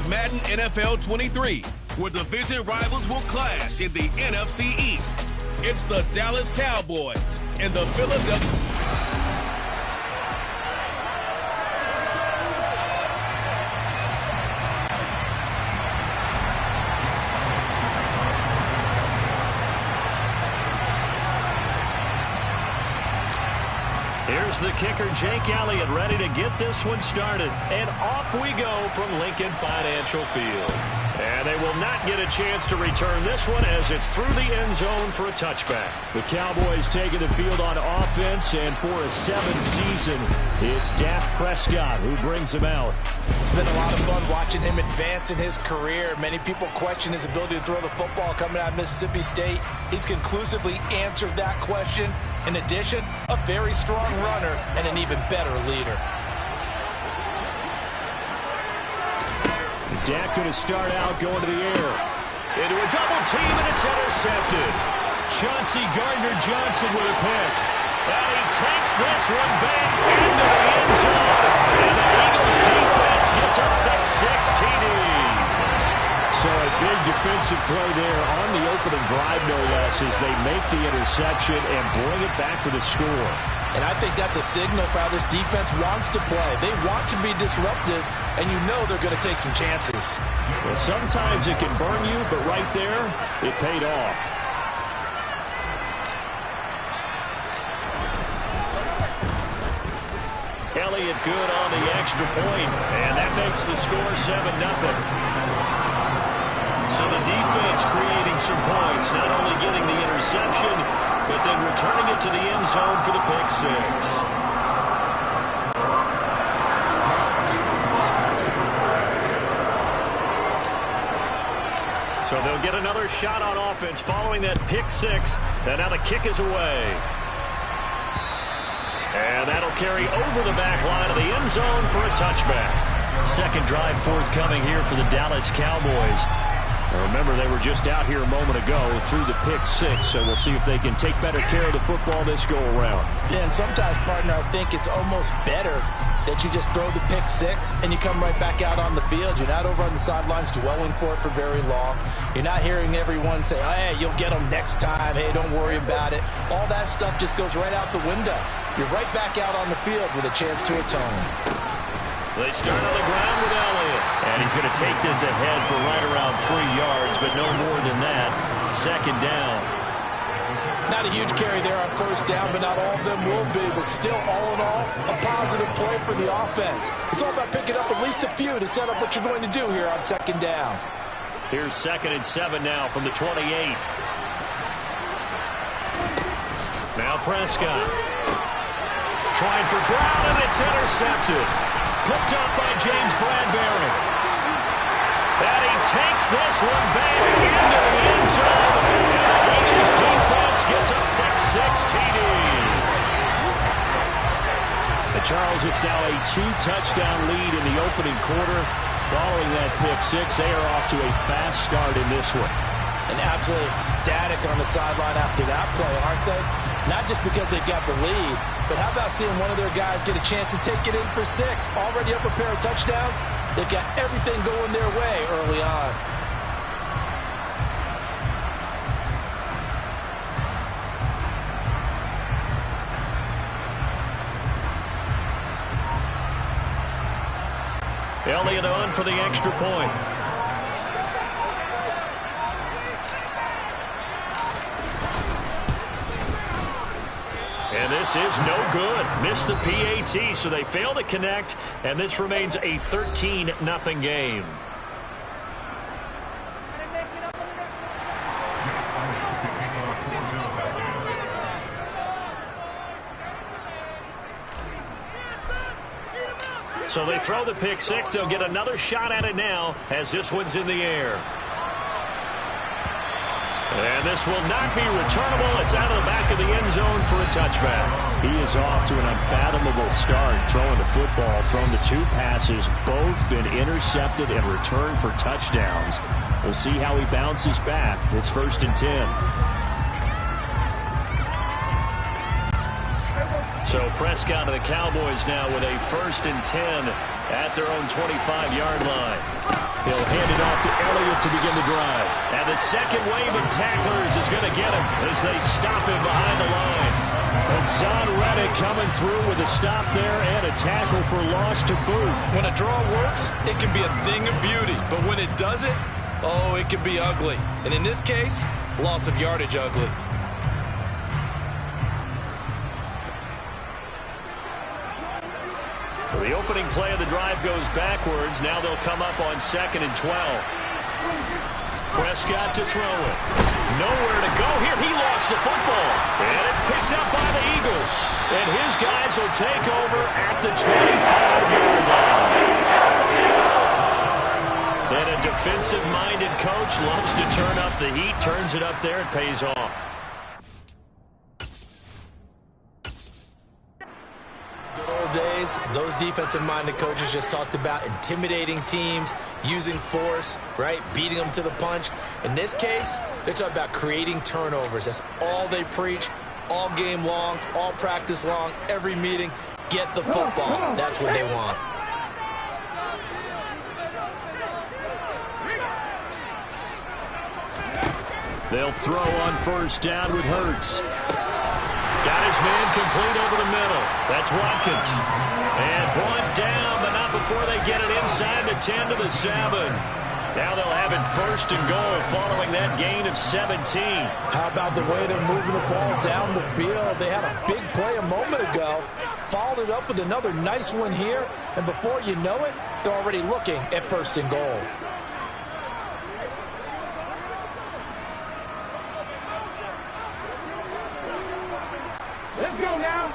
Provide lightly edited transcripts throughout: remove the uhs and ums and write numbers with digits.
It's Madden NFL 23, where division rivals will clash in the NFC East. It's the Dallas Cowboys and the Philadelphia... Here's the kicker, Jake Elliott, ready to get this one started. And off we go from Lincoln Financial Field. And they will not get a chance to return this one as it's through the end zone for a touchback. The Cowboys taking the field on offense, and for a seventh season, it's Dak Prescott who brings them out. It's been a lot of fun watching him advance in his career. Many people question his ability to throw the football coming out of Mississippi State. He's conclusively answered that question. In addition, a very strong runner and an even better leader. Dak going to start out going to the air. Into a double team, and it's intercepted. Chauncey Gardner-Johnson with a pick. And he takes this one back into the end zone. And the Eagles defense gets a pick-six TD. So a big defensive play there on the opening drive, no less, as they make the interception and bring it back for the score. And I think that's a signal for how this defense wants to play. They want to be disruptive, and you know they're going to take some chances. Well, sometimes it can burn you, but right there, it paid off. Elliott good on the extra point, and that makes the score 7-0. So the defense creating some points, not only getting the interception, but then returning it to the end zone for the pick six. So they'll get another shot on offense following that pick six, and now the kick is away. And that'll carry over the back line of the end zone for a touchback. Second drive forthcoming here for the Dallas Cowboys. Remember, they were just out here a moment ago through the pick six, so we'll see if they can take better care of the football this go-around. Yeah, and sometimes, partner, I think it's almost better that you just throw the pick six and you come right back out on the field. You're not over on the sidelines dwelling for it for very long. You're not hearing everyone say, hey, you'll get them next time. Hey, don't worry about it. All that stuff just goes right out the window. You're right back out on the field with a chance to atone. They start on the ground with Elliott. And he's going to take this ahead for right around 3 yards, but no more than that. Second down. Not a huge carry there on first down, but not all of them will be. But still, all in all, a positive play for the offense. It's all about picking up at least a few to set up what you're going to do here on second down. Here's 2nd and 7 now from the 28. Now Prescott. Trying for Brown, and it's intercepted. Picked up by James Bradbury. And he takes this one back into the end zone. And the Eagles defense gets a pick-six TD. And Charles, it's now a 2-touchdown lead in the opening quarter. Following that pick-six, they are off to a fast start in this one. And absolutely ecstatic on the sideline after that play, aren't they? Not just because they got the lead, but how about seeing one of their guys get a chance to take it in for 6? Already up a pair of touchdowns. They've got everything going their way early on. Elliott on for the extra point. And this is no good. Missed the PAT, so they fail to connect, and this remains a 13-0 game. So they throw the pick six. They'll get another shot at it now as this one's in the air. And this will not be returnable. It's out of the back of the end zone for a touchback. He is off to an unfathomable start throwing the football. Thrown the 2 passes, both been intercepted and returned for touchdowns. We'll see how he bounces back. It's 1st and 10. So Prescott of the Cowboys now with a 1st and 10 at their own 25-yard line. He'll hand it off to Elliott to begin the drive. And the second wave of tacklers is going to get him as they stop him behind the line. Hassan Reddick coming through with a stop there and a tackle for loss to boot. When a draw works, it can be a thing of beauty. But when it doesn't, oh, it can be ugly. And in this case, loss of yardage ugly. So the opening play of the drive goes backwards. Now they'll come up on 2nd and 12. Prescott to throw it. Nowhere to go here. He lost the football. And it's picked up by the Eagles. And his guys will take over at the 25-yard line. And a defensive-minded coach loves to turn up the heat. Turns it up there. It pays off. Days, those defensive-minded coaches just talked about intimidating teams, using force, right, beating them to the punch. In this case, they're talking about creating turnovers. That's all they preach, all game long, all practice long, every meeting. Get the football. That's what they want. They'll throw on 1st down with Hurts. Got his man complete over the middle. That's Watkins. And brought down, but not before they get it inside the 10 to the 7. Now they'll have it 1st and goal following that gain of 17. How about the way they're moving the ball down the field? They had a big play a moment ago. Followed it up with another nice one here. And before you know it, they're already looking at 1st and goal. Let's go now.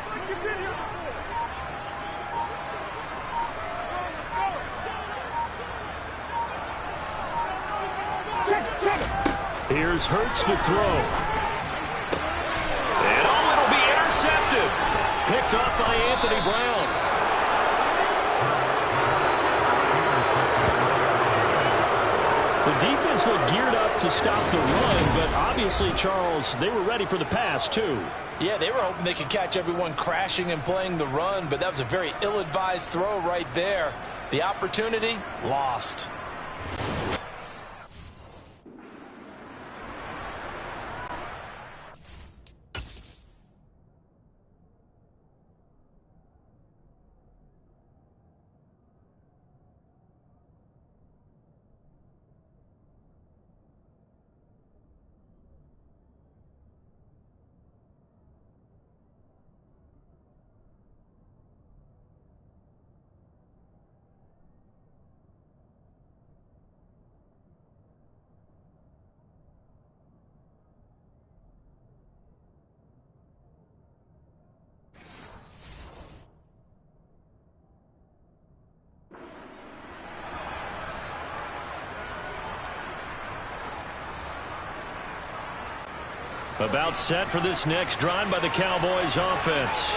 Here's Hurts to throw. And oh, it'll be intercepted. Picked off by Anthony Brown. The defense looked geared up to stop the run, but obviously, Charles, they were ready for the pass, too. Yeah, they were hoping they could catch everyone crashing and playing the run, but that was a very ill-advised throw right there. The opportunity, lost. About set for this next drive by the Cowboys offense.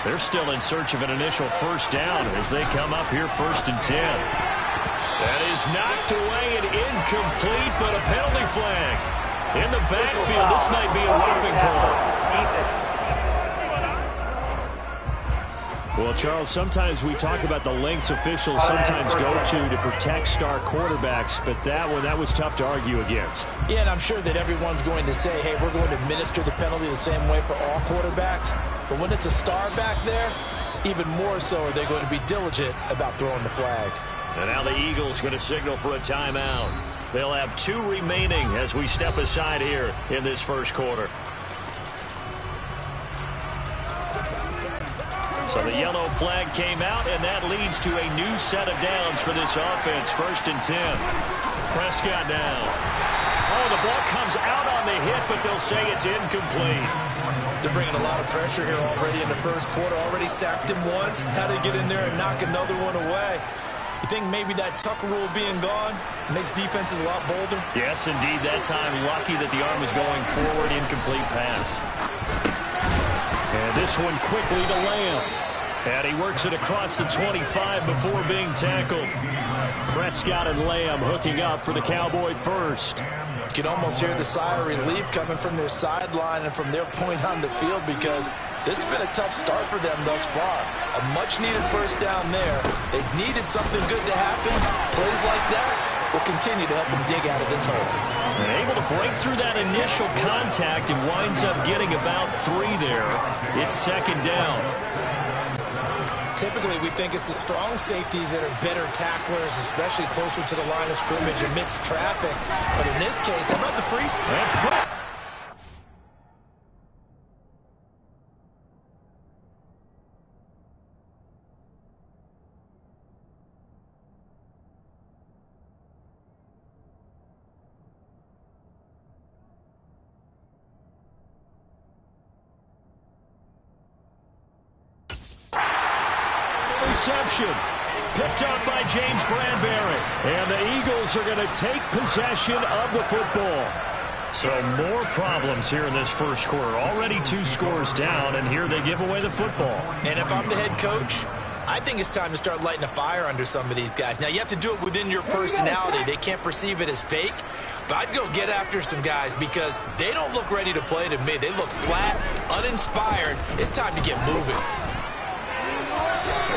They're still in search of an initial 1st down as they come up here 1st and 10. That is knocked away and incomplete, but a penalty flag. In the backfield, this might be a roughing call. Well, Charles, sometimes we talk about the lengths officials sometimes go to protect star quarterbacks, but that was tough to argue against. Yeah, and I'm sure that everyone's going to say, hey, we're going to administer the penalty the same way for all quarterbacks. But when it's a star back there, even more so are they going to be diligent about throwing the flag. And now the Eagles going to signal for a timeout. They'll have 2 remaining as we step aside here in this 1st quarter. So the yellow flag came out, and that leads to a new set of downs for this offense. 1st and 10. Prescott now. Oh, the ball comes out on the hit, but they'll say it's incomplete. They're bringing a lot of pressure here already in the 1st quarter. Already sacked him once. Had to get in there and knock another one away. You think maybe that Tucker rule being gone makes defenses a lot bolder? Yes, indeed. That time, lucky that the arm was going forward. Incomplete pass. And this one quickly to Lamb. And he works it across the 25 before being tackled. Prescott and Lamb hooking up for the Cowboy 1st. You can almost hear the sigh of relief coming from their sideline and from their point on the field because this has been a tough start for them thus far. A much-needed 1st down there. They've needed something good to happen. Plays like that will continue to help him dig out of this hole. And able to break through that initial contact and winds up getting about 3 there. It's second down. Typically, we think it's the strong safeties that are better tacklers, especially closer to the line of scrimmage amidst traffic. But in this case, how about the free? Reception picked up by James Bradbury, and the Eagles are going to take possession of the football. So more problems here in this first quarter. Already 2 scores down, and here they give away the football. And if I'm the head coach, I think it's time to start lighting a fire under some of these guys. Now, you have to do it within your personality. They can't perceive it as fake. But I'd go get after some guys because they don't look ready to play to me. They look flat, uninspired. It's time to get moving.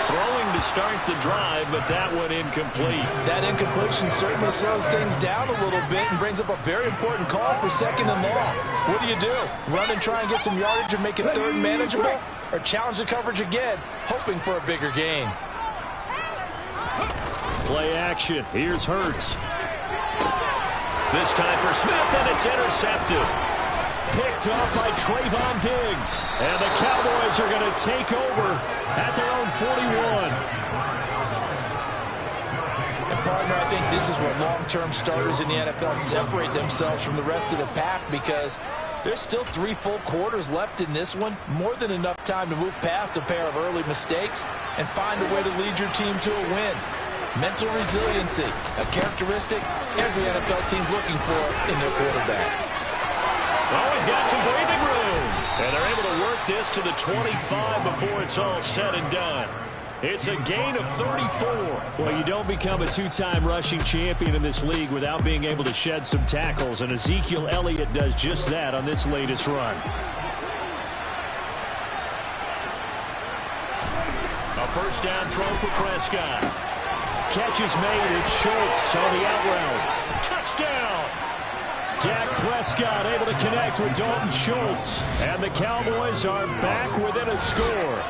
Throwing to start the drive, but that one incomplete. That incompletion certainly slows things down a little bit and brings up a very important call for 2nd and long. What do? Run and try and get some yardage and make it 3rd and manageable? Or challenge the coverage again, hoping for a bigger gain? Play action. Here's Hurts. This time for Smith, and it's intercepted. Picked off by Trayvon Diggs. And the Cowboys are going to take over at their own 41. And partner, I think this is where long-term starters in the NFL separate themselves from the rest of the pack because there's still 3 full quarters left in this one. More than enough time to move past a pair of early mistakes and find a way to lead your team to a win. Mental resiliency, a characteristic every NFL team's looking for in their quarterback. Always got some breathing room. And they're able to work this to the 25 before it's all said and done. It's a gain of 34. Well, you don't become a 2-time rushing champion in this league without being able to shed some tackles, and Ezekiel Elliott does just that on this latest run. A first down throw for Prescott. Catch is made. It's Schultz on the out route. Touchdown! Dak Prescott able to connect with Dalton Schultz. And the Cowboys are back within a score.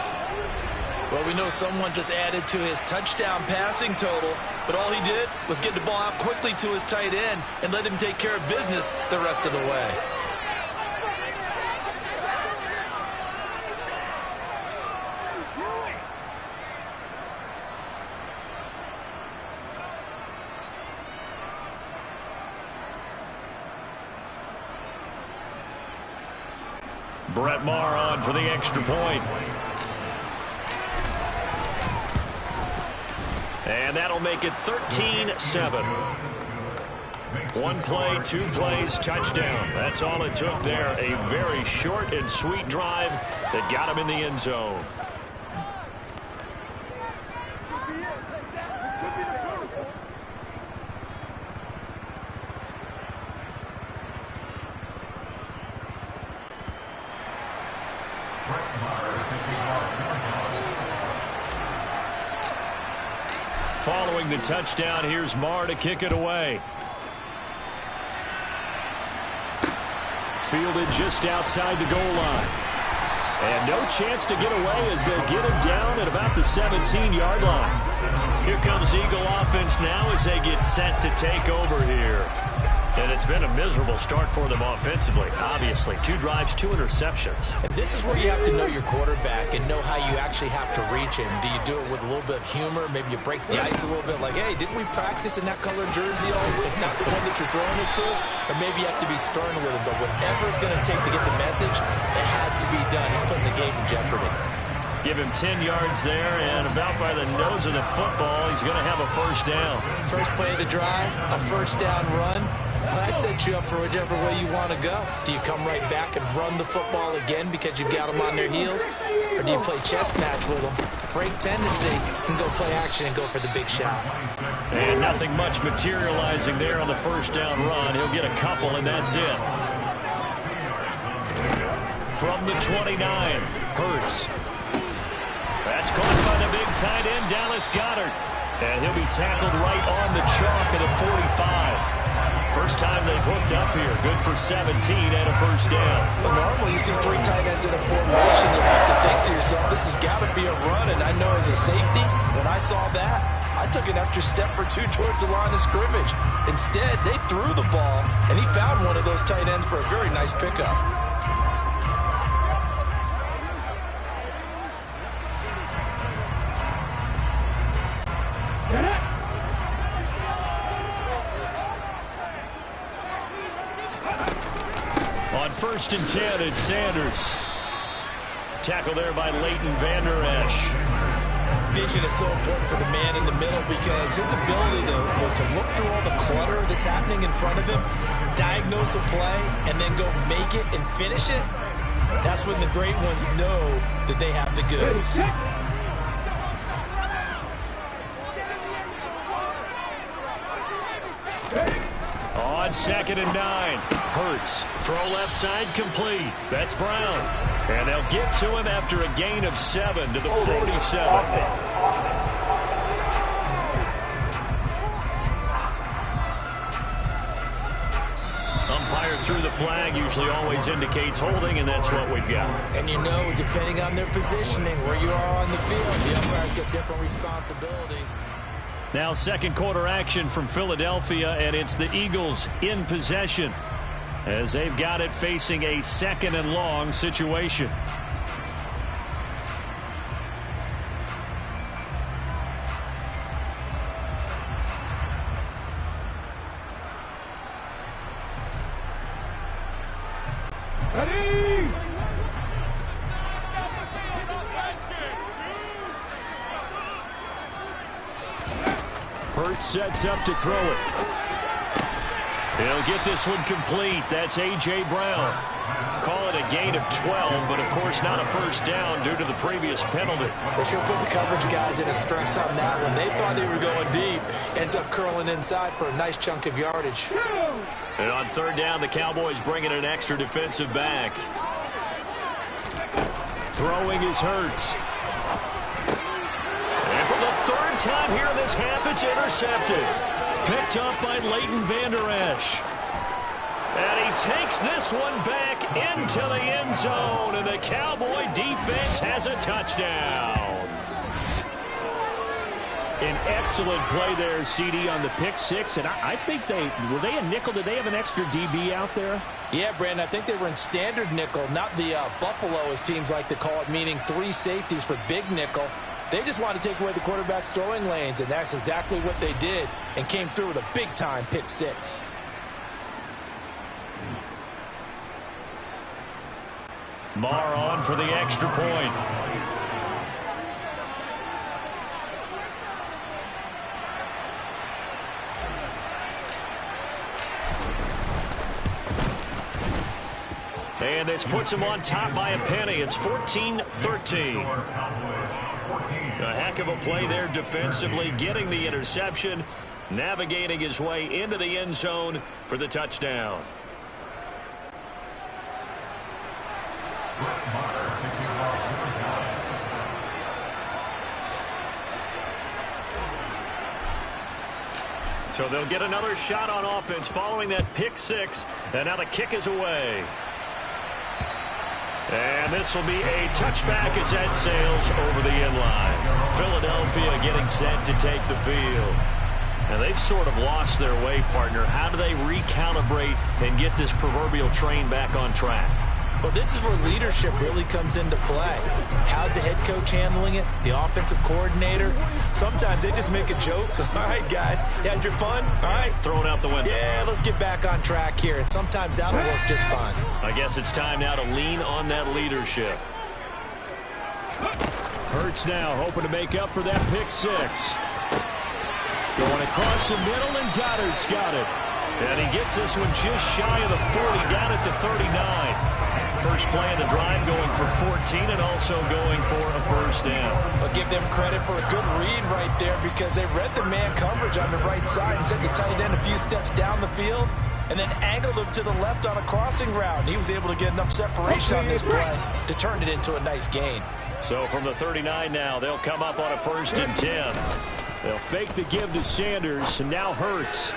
Well, we know someone just added to his touchdown passing total, but all he did was get the ball out quickly to his tight end and let him take care of business the rest of the way. Brett Maher on for the extra point. And that'll make it 13-7. 1 play, 2 plays, touchdown. That's all it took there. A very short and sweet drive that got him in the end zone. Following the touchdown, here's Maher to kick it away. Fielded just outside the goal line. And no chance to get away as they'll get him down at about the 17-yard line. Here comes Eagle offense now as they get set to take over here. And it's been a miserable start for them offensively. Obviously, 2 drives, 2 interceptions. And this is where you have to know your quarterback and know how you actually have to reach him. Do you do it with a little bit of humor? Maybe you break the ice a little bit like, hey, didn't we practice in that colored jersey all week? Not the one that you're throwing it to? Or maybe you have to be stern with him. But whatever it's going to take to get the message, it has to be done. He's putting the game in jeopardy. Give him 10 yards there, and about by the nose of the football, he's going to have a first down. First play of the drive, a first down run. Well, that sets you up for whichever way you want to go. Do you come right back and run the football again because you've got them on their heels? Or do you play chess match with them, break tendency, and go play action and go for the big shot? And nothing much materializing there on the first down run. He'll get a couple, and that's it. From the 29, Hurts. That's caught by the big tight end, Dallas Goedert. And he'll be tackled right on the chalk at the 45. First time they've hooked up here. Good for 17 and a first down. But normally you see 3 tight ends in a formation. You have to think to yourself, this has got to be a run. And I know as a safety, when I saw that, I took an extra step or 2 towards the line of scrimmage. Instead, they threw the ball, and he found one of those tight ends for a very nice pickup. On 1st and 10, it's Sanders. Tackle there by Leighton Vander Esch. Vision is so important for the man in the middle because his ability to look through all the clutter that's happening in front of him, diagnose a play, and then go make it and finish it, that's when the great ones know that they have the goods. On 2nd and 9, Hurts. Throw left side complete. That's Brown. And they'll get to him after a gain of 7 to the 47. Umpire threw the flag, usually always indicates holding, and that's what we've got. And you know, depending on their positioning, where you are on the field, the umpires get different responsibilities. Now 2nd quarter action from Philadelphia, and it's the Eagles in possession as they've got it facing a 2nd and long situation. Hurts sets up to throw it. He'll get this one complete. That's A.J. Brown. Call it a gain of 12, but of course not a first down due to the previous penalty. They should put the coverage guys in a stress on that one. They thought they were going deep. Ends up curling inside for a nice chunk of yardage. And on 3rd down, the Cowboys bring in an extra defensive back. Throwing is Hurts. And for the 3rd time here in this half, it's intercepted. Picked up by Leighton Vander Esch. And he takes this one back into the end zone, and the Cowboy defense has a touchdown. An excellent play there, CD, on the pick 6, and I think were they a nickel? Did they have an extra DB out there? Yeah, Brandon, I think they were in standard nickel, not the Buffalo, as teams like to call it, meaning 3 safeties for big nickel. They just want to take away the quarterback's throwing lanes, and that's exactly what they did, and came through with a big-time pick 6. Marr on for the extra point. And this puts him on top by a penny. It's 14-13. A heck of a play there defensively, getting the interception, navigating his way into the end zone for the touchdown. So they'll get another shot on offense following that pick 6, and now the kick is away. And this will be a touchback as that sails over the end line. Philadelphia getting set to take the field. And they've sort of lost their way, partner. How do they recalibrate and get this proverbial train back on track? Well, this is where leadership really comes into play. How's the head coach handling it? The offensive coordinator? Sometimes they just make a joke. All right, guys, you had your fun? All right. Throw it out the window. Yeah, let's get back on track here. And sometimes that'll work just fine. I guess it's time now to lean on that leadership. Hurts now hoping to make up for that pick 6. Going across the middle, and Goddard's got it. And he gets this one just shy of the 40, down at the 39. First play of the drive, going for 14 and also going for a first down. I'll give them credit for a good read right there because they read the man coverage on the right side and sent the tight end a few steps down the field and then angled him to the left on a crossing route. He was able to get enough separation on this play to turn it into a nice gain. So from the 39 now, they'll come up on a 1st and 10. They'll fake the give to Sanders, and now Hurts.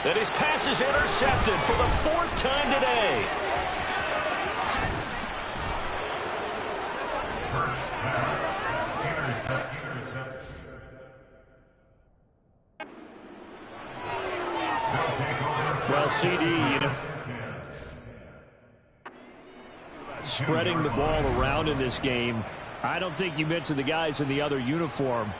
And his pass is intercepted for the 4th time today. Well, CD, spreading the ball around in this game. I don't think you mentioned the guys in the other uniform.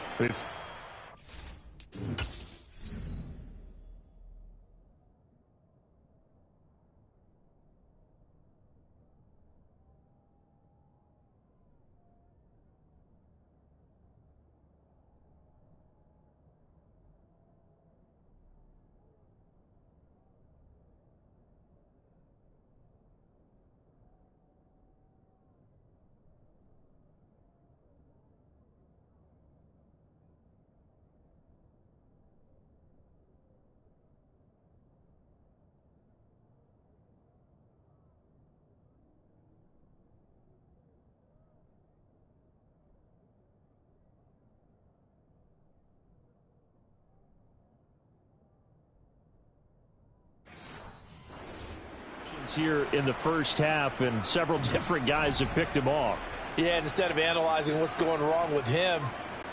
Here in the first half, and several different guys have picked him off. Yeah, and instead of analyzing what's going wrong with him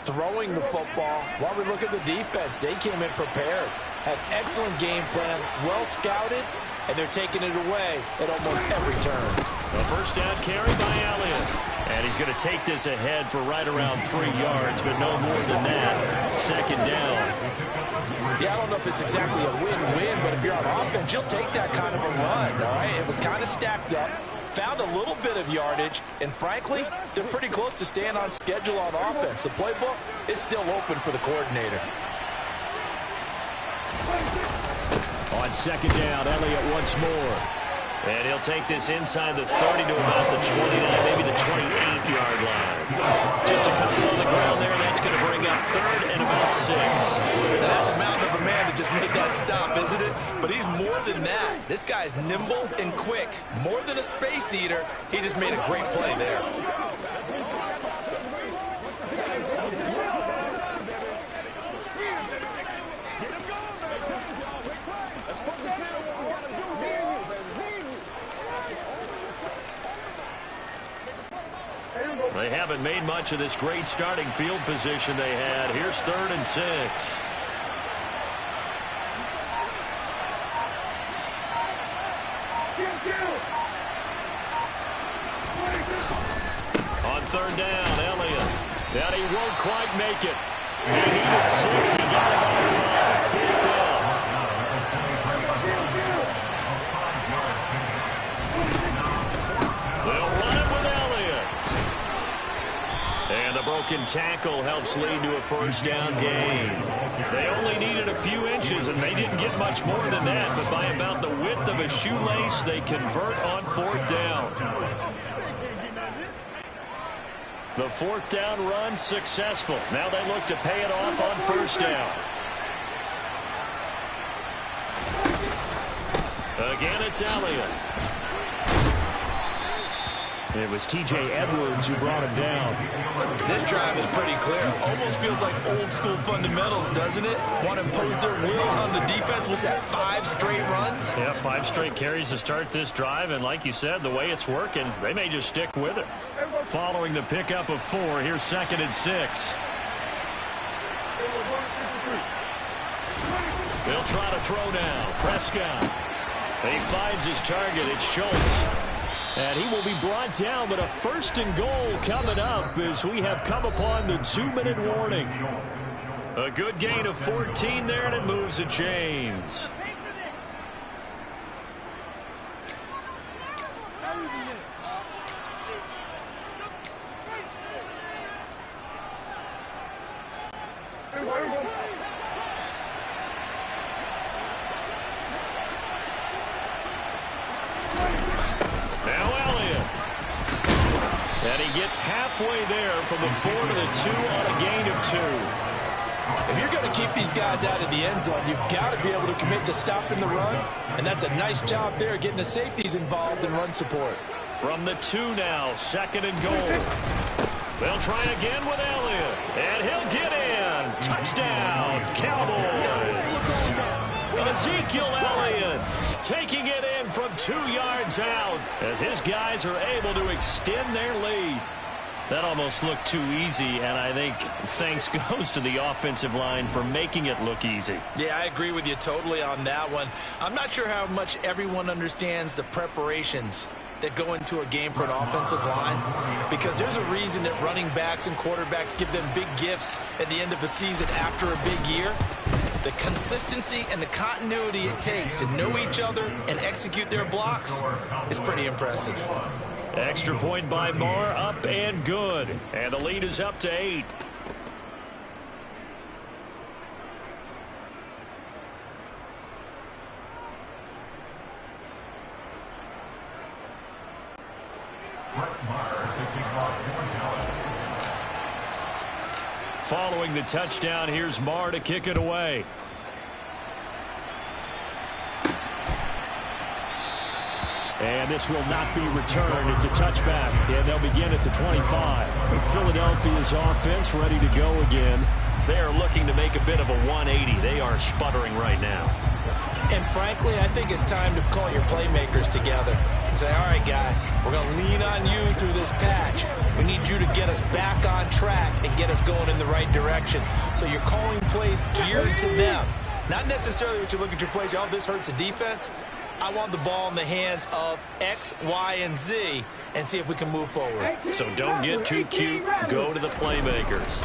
throwing the football, while we look at the defense, they came in prepared, had excellent game plan, well scouted, and they're taking it away at almost every turn. A first down carry by Elliott. And he's going to take this ahead for right around 3 yards, but no more than that. 2nd down. Yeah, I don't know if it's exactly a win-win, but if you're on offense, you'll take that kind of a run, all right? It was kind of stacked up, found a little bit of yardage, and frankly, they're pretty close to staying on schedule on offense. The playbook is still open for the coordinator. On 2nd down, Elliott once more. And he'll take this inside the 30 to about the 29, maybe the 28-yard line. Just a couple on the ground there. That's going to bring up 3rd and about 6. Now that's a mountain of a man that just made that stop, isn't it? But he's more than that. This guy's nimble and quick. More than a space eater, he just made a great play there. They haven't made much of this great starting field position they had. Here's 3rd and 6. On 3rd down, Elliott. That he won't quite make it. He needed 6. He got it on 5. 4th down. They'll run it with Elliott. And a broken tackle helps lead to a first down gain. They only needed a few inches, and they didn't get much more than that. But by about the width of a shoelace, they convert on 4th down. The 4th down run successful. Now they look to pay it off on 1st down. Again, it's Elliott. It was T.J. Edwards who brought him down. This drive is pretty clear. Almost feels like old school fundamentals, doesn't it? Want to impose their will on the defense. Was that 5 straight runs? Yeah, 5 straight carries to start this drive. And like you said, the way it's working, they may just stick with it. Following the pickup of 4, here's 2nd and 6. They'll try to throw now. Prescott. He finds his target. It's Schultz. And he will be brought down, but a 1st and goal coming up as we have come upon the 2-minute warning. A good gain of 14 there, and it moves the chains. Halfway there from the 4 to the 2 on a gain of 2. If you're going to keep these guys out of the end zone, you've got to be able to commit to stopping the run, and that's a nice job there getting the safeties involved in run support. From the 2 now, 2nd and goal. They'll try again with Elliott, and he'll get in. Touchdown, Cowboys. Ezekiel Elliott taking it in from 2 yards out as his guys are able to extend their lead. That almost looked too easy, and I think thanks goes to the offensive line for making it look easy. Yeah, I agree with you totally on that one. I'm not sure how much everyone understands the preparations that go into a game for an offensive line, because there's a reason that running backs and quarterbacks give them big gifts at the end of the season after a big year. The consistency and the continuity it takes to know each other and execute their blocks is pretty impressive. Extra point by Moore, up and good. And the lead is up to 8. Following the touchdown, here's Marr to kick it away. And this will not be returned. It's a touchback, and they'll begin at the 25. Philadelphia's offense ready to go again. They are looking to make a bit of a 180. They are sputtering right now. And frankly, I think it's time to call your playmakers together and say, all right, guys, we're going to lean on you through this patch. We need you to get us back on track and get us going in the right direction. So you're calling plays geared to them. Not necessarily what you look at your plays, oh, this hurts the defense. I want the ball in the hands of X, Y, and Z and see if we can move forward. So don't get too cute. Go to the playmakers.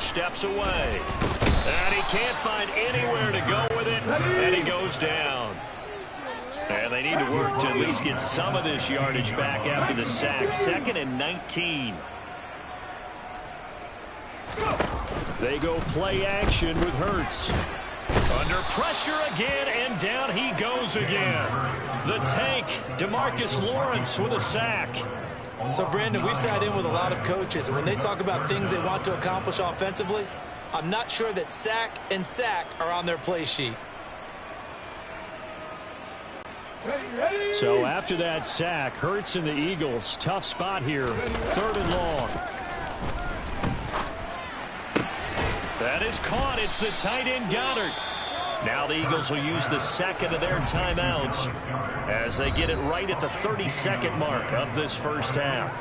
Steps away. And he can't find anywhere to go with it. And he goes down. And they need to work to at least get some of this yardage back after the sack. 2nd and 19. They go play action with Hurts. Under pressure again, and down he goes again. The tank, DeMarcus Lawrence with a sack. So, Brandon, we sat in with a lot of coaches, and when they talk about things they want to accomplish offensively, I'm not sure that sack and sack are on their play sheet. So after that sack, Hurts and the Eagles, tough spot here, 3rd and long. That is caught. It's the tight end Goddard. Now the Eagles will use the second of their timeouts as they get it right at the 32nd mark of this first half.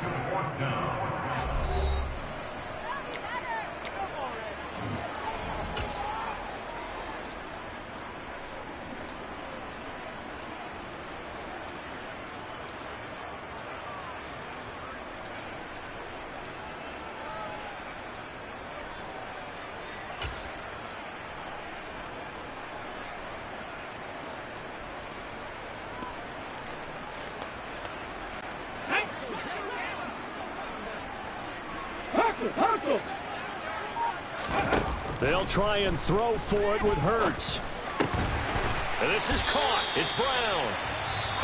They'll try and throw for it with Hurts. And this is caught. It's Brown.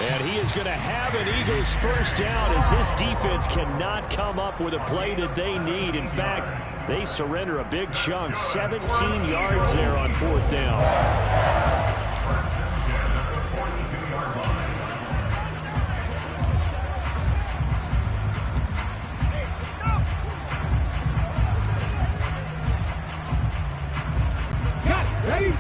And he is going to have an Eagles first down as this defense cannot come up with a play that they need. In fact, they surrender a big chunk. 17 yards there on 4th down. Ready?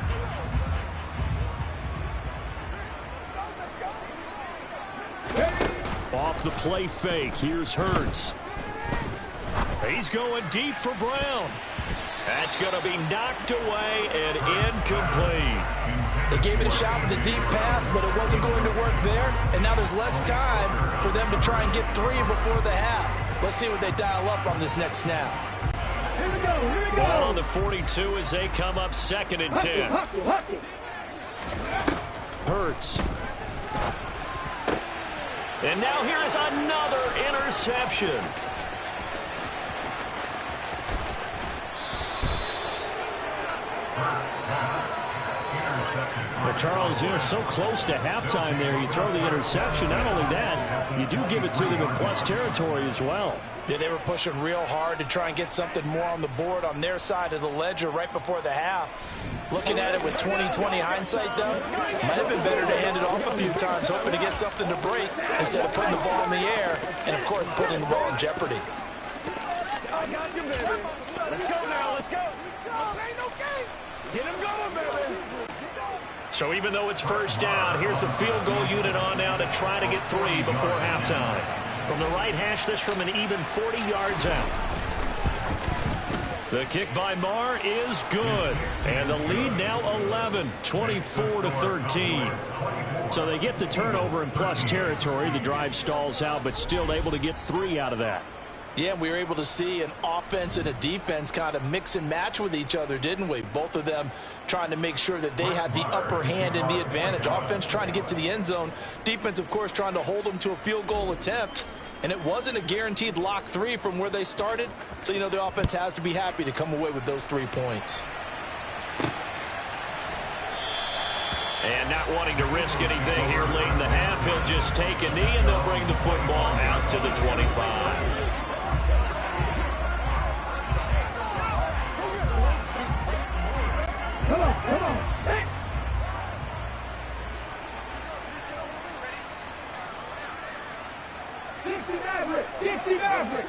Off the play fake, here's Hurts. He's going deep for Brown. That's going to be knocked away and incomplete. They gave it a shot with a deep pass, but it wasn't going to work there. And now there's less time for them to try and get 3 before the half. Let's see what they dial up on this next snap. Here we go, here we go. Ball on the 42 as they come up 2nd and 10. Hurts. And now here is another interception. But Charles, you're so close to halftime there. You throw the interception. Not only that, you do give it to them in plus territory as well. Yeah, they were pushing real hard to try and get something more on the board on their side of the ledger right before the half. Looking at it with 20/20 hindsight, though, might have been better to hand it off a few times, hoping to get something to break instead of putting the ball in the air and, of course, putting the ball in jeopardy. I got you, baby. Let's go now. Let's go. Ain't no game. Get him going, baby. So even though it's first down, here's the field goal unit on now to try to get 3 before halftime. From the right hash, this from an even 40 yards out. The kick by Marr is good. And the lead now 11, 24-13. So they get the turnover in plus territory. The drive stalls out, but still able to get 3 out of that. Yeah, we were able to see an offense and a defense kind of mix and match with each other, didn't we? Both of them trying to make sure that they had the upper hand and the advantage. Offense trying to get to the end zone. Defense, of course, trying to hold them to a field goal attempt. And it wasn't a guaranteed lock 3 from where they started. So, you know, the offense has to be happy to come away with those 3 points. And not wanting to risk anything here late in the half, he'll just take a knee and they'll bring the football out to the 25. Come on. Hey. Dixie Maverick.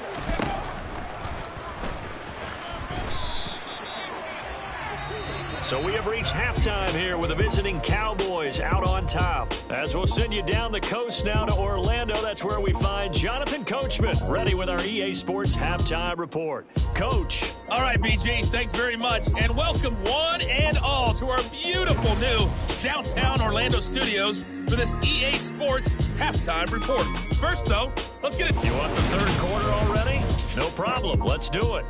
So we have reached halftime here with the visiting Cowboys out on top. As we'll send you down the coast now to Orlando, that's where we find Jonathan Coachman, ready with our EA Sports Halftime Report. Coach. All right, BG, thanks very much. And welcome one and all to our beautiful new downtown Orlando studios for this EA Sports Halftime Report. First, though, let's get it. You want the third quarter already? No problem. Let's do it.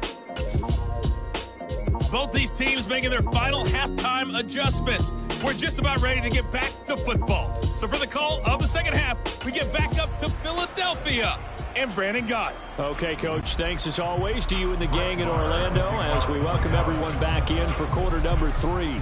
Both these teams making their final halftime adjustments. We're just about ready to get back to football. So for the call of the second half, we get back up to Philadelphia and Brandon Gott. Okay, Coach, thanks as always to you and the gang in Orlando as we welcome everyone back in for quarter number 3.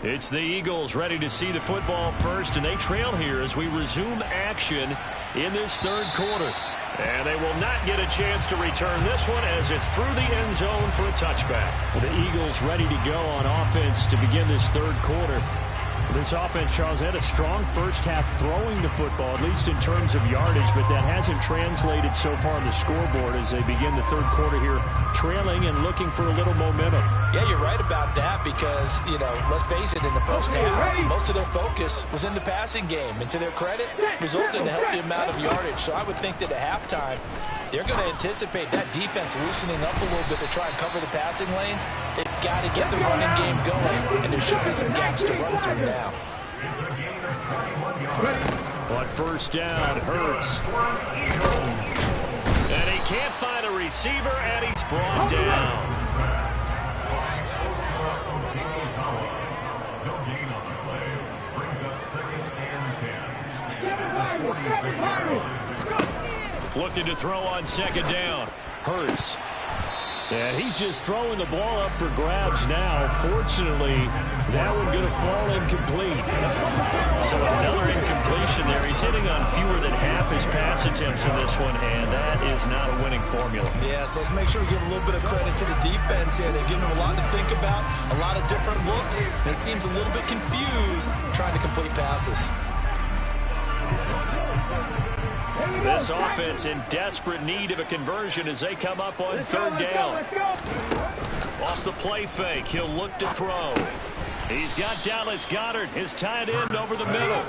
It's the Eagles ready to see the football first, and they trail here as we resume action in this third quarter. And they will not get a chance to return this one as it's through the end zone for a touchback. Well, the Eagles ready to go on offense to begin this third quarter. This offense, Charles, had a strong first half throwing the football, at least in terms of yardage, but that hasn't translated so far on the scoreboard as they begin the third quarter here, trailing and looking for a little momentum. Yeah, you're right about that because, you know, let's face it, in the first half, most of their focus was in the passing game. And to their credit, resulted in a healthy amount of yardage. So I would think that at halftime, they're going to anticipate that defense loosening up a little bit to try and cover the passing lanes. They've got to get the running game going, and there should be some gaps to run through now. On first down, Hurts. And he can't find a receiver, and he's brought down. Looking to throw on second down. Hurts. And he's just throwing the ball up for grabs now. Fortunately, that one going to fall incomplete. So another incompletion there. He's hitting on fewer than half his pass attempts in this one, and that is not a winning formula. Yeah, so let's make sure we give a little bit of credit to the defense here. They've given him a lot to think about, a lot of different looks, and he seems a little bit confused trying to complete passes. This offense in desperate need of a conversion as they come up on third down. Off the play fake, he'll look to throw. He's got Dallas Goedert, his tight end, over the middle.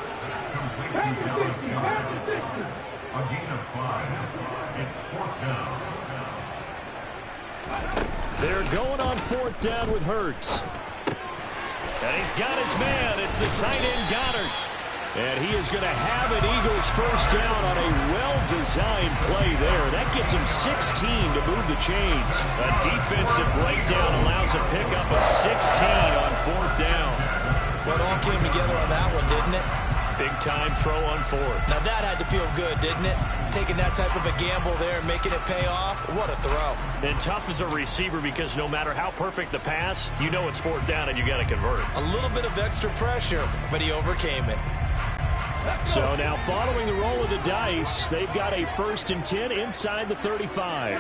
They're going on fourth down with Hurts. And he's got his man. It's the tight end Goedert. And he is going to have an Eagles first down on a well-designed play there. That gets him 16 to move the chains. A defensive breakdown allows a pickup of 16 on fourth down. Well, it all came together on that one, didn't it? Big-time throw on fourth. Now, that had to feel good, didn't it? Taking that type of a gamble there and making it pay off. What a throw. And tough as a receiver because no matter how perfect the pass, you know it's fourth down and you got to convert. A little bit of extra pressure, but he overcame it. So now following the roll of the dice, they've got a 1st and 10 inside the 35.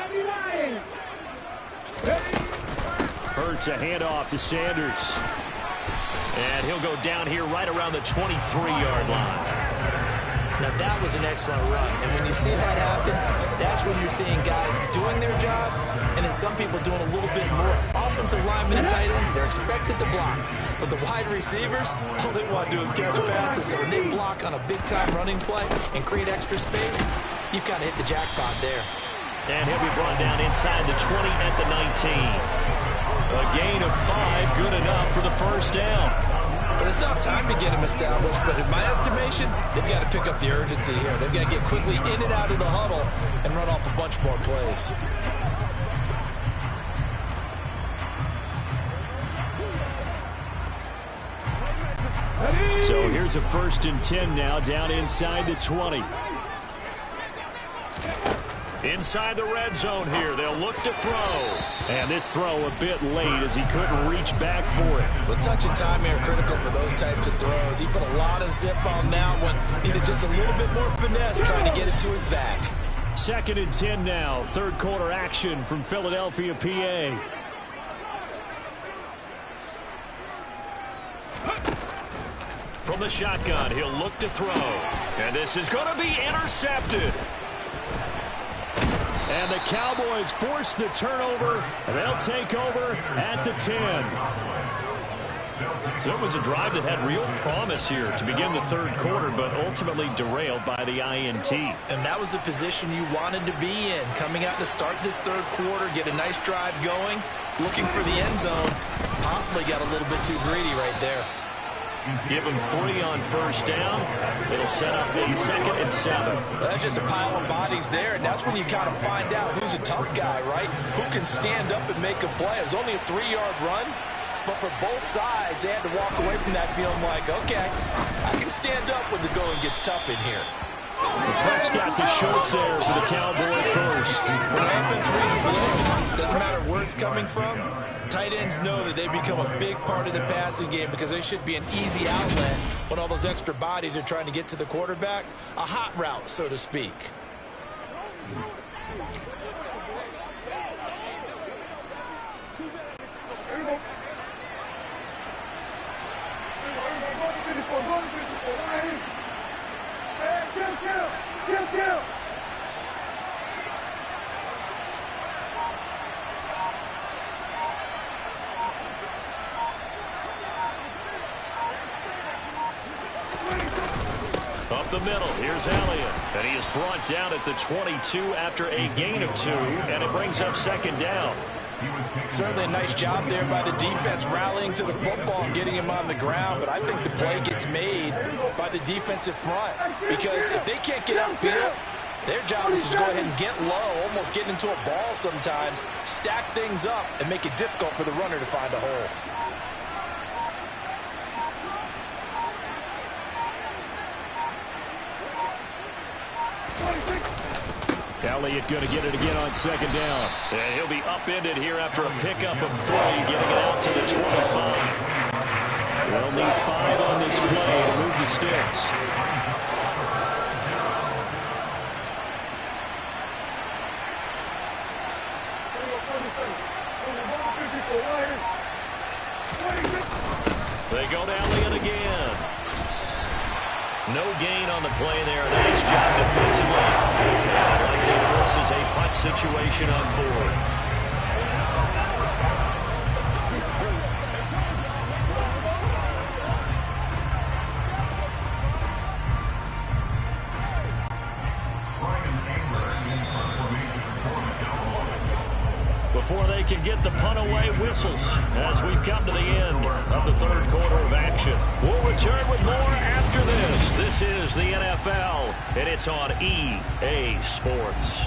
Hurts a handoff to Sanders. And he'll go down here right around the 23-yard line. Now, that was an excellent run. And when you see that happen, that's when you're seeing guys doing their job and then some people doing a little bit more. Offensive linemen and tight ends, they're expected to block. But the wide receivers, all they want to do is catch passes. So when they block on a big-time running play and create extra space, you've kind of hit the jackpot there. And he'll be brought down inside the 20 at the 19. A gain of 5, good enough for the first down. But it's not time to get him established, but in my estimation, they've got to pick up the urgency here. They've got to get quickly in and out of the huddle and run off a bunch more plays. So here's a 1st and 10 now, down inside the 20. Inside the red zone here, they'll look to throw. And this throw a bit late as he couldn't reach back for it. Well, touch and time here critical for those types of throws. He put a lot of zip on that one. Needed just a little bit more finesse trying to get it to his back. 2nd and 10 now, 3rd quarter action from Philadelphia, PA. From the shotgun, he'll look to throw. And this is going to be intercepted. And the Cowboys force the turnover, and they'll take over at the 10. So it was a drive that had real promise here to begin the 3rd quarter, but ultimately derailed by the INT. And that was the position you wanted to be in. Coming out to start this 3rd quarter, get a nice drive going, looking for the end zone. Possibly got a little bit too greedy right there. Give him 3 on 1st down. It'll set up a 2nd and 7. Well, that's just a pile of bodies there, and that's when you kind of find out who's a tough guy, right? Who can stand up and make a play. It was only a 3-yard run, but for both sides, they had to walk away from that feeling like, okay, I can stand up when the going gets tough in here. Prescott to Schultz there for the Cowboy first. When offense reads blitz, doesn't matter where it's coming from, tight ends know that they become a big part of the passing game because they should be an easy outlet when all those extra bodies are trying to get to the quarterback. A hot route, so to speak. Up the middle, here's Elliott. And he is brought down at the 22 after a gain of 2, and it brings up 2nd down. Certainly a nice job there by the defense rallying to the football and getting him on the ground, but I think the play gets made by the defensive front because if they can't get upfield, their job is to go ahead and get low, almost get into a ball sometimes, stack things up, and make it difficult for the runner to find a hole. Elliott going to get it again on 2nd down. And he'll be upended here after a pickup of 3, getting it out to the 25. They'll need 5 on this play to move the sticks. They go to Elliott again. No gain on the play there. Nice job defensively. Likely forces a punt situation on 4th. Before they can get the punt away, whistles as we've come to the end of the 3rd quarter of action. We'll return with more after this. This is the NFL, and it's on EA Sports.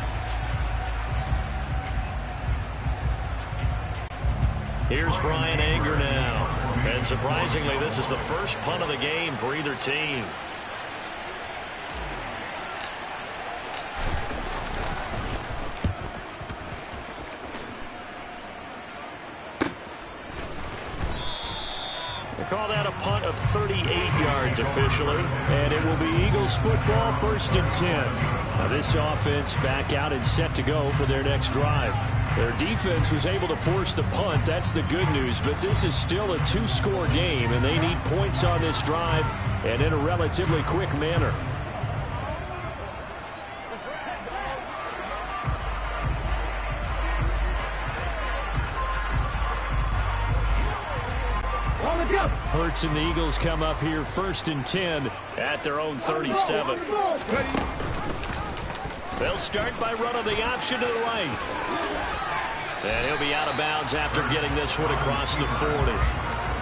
Here's Bryan Anger now. And surprisingly, this is the first punt of the game for either team. Call that a punt of 38 yards officially. And it will be Eagles football, 1st and 10. Now this offense back out and set to go for their next drive. Their defense was able to force the punt. That's the good news. But this is still a 2-score game, and they need points on this drive and in a relatively quick manner. Hurts and the Eagles come up here 1st and 10 at their own 37. They'll start by running the option to the right. And he'll be out of bounds after getting this one across the 40.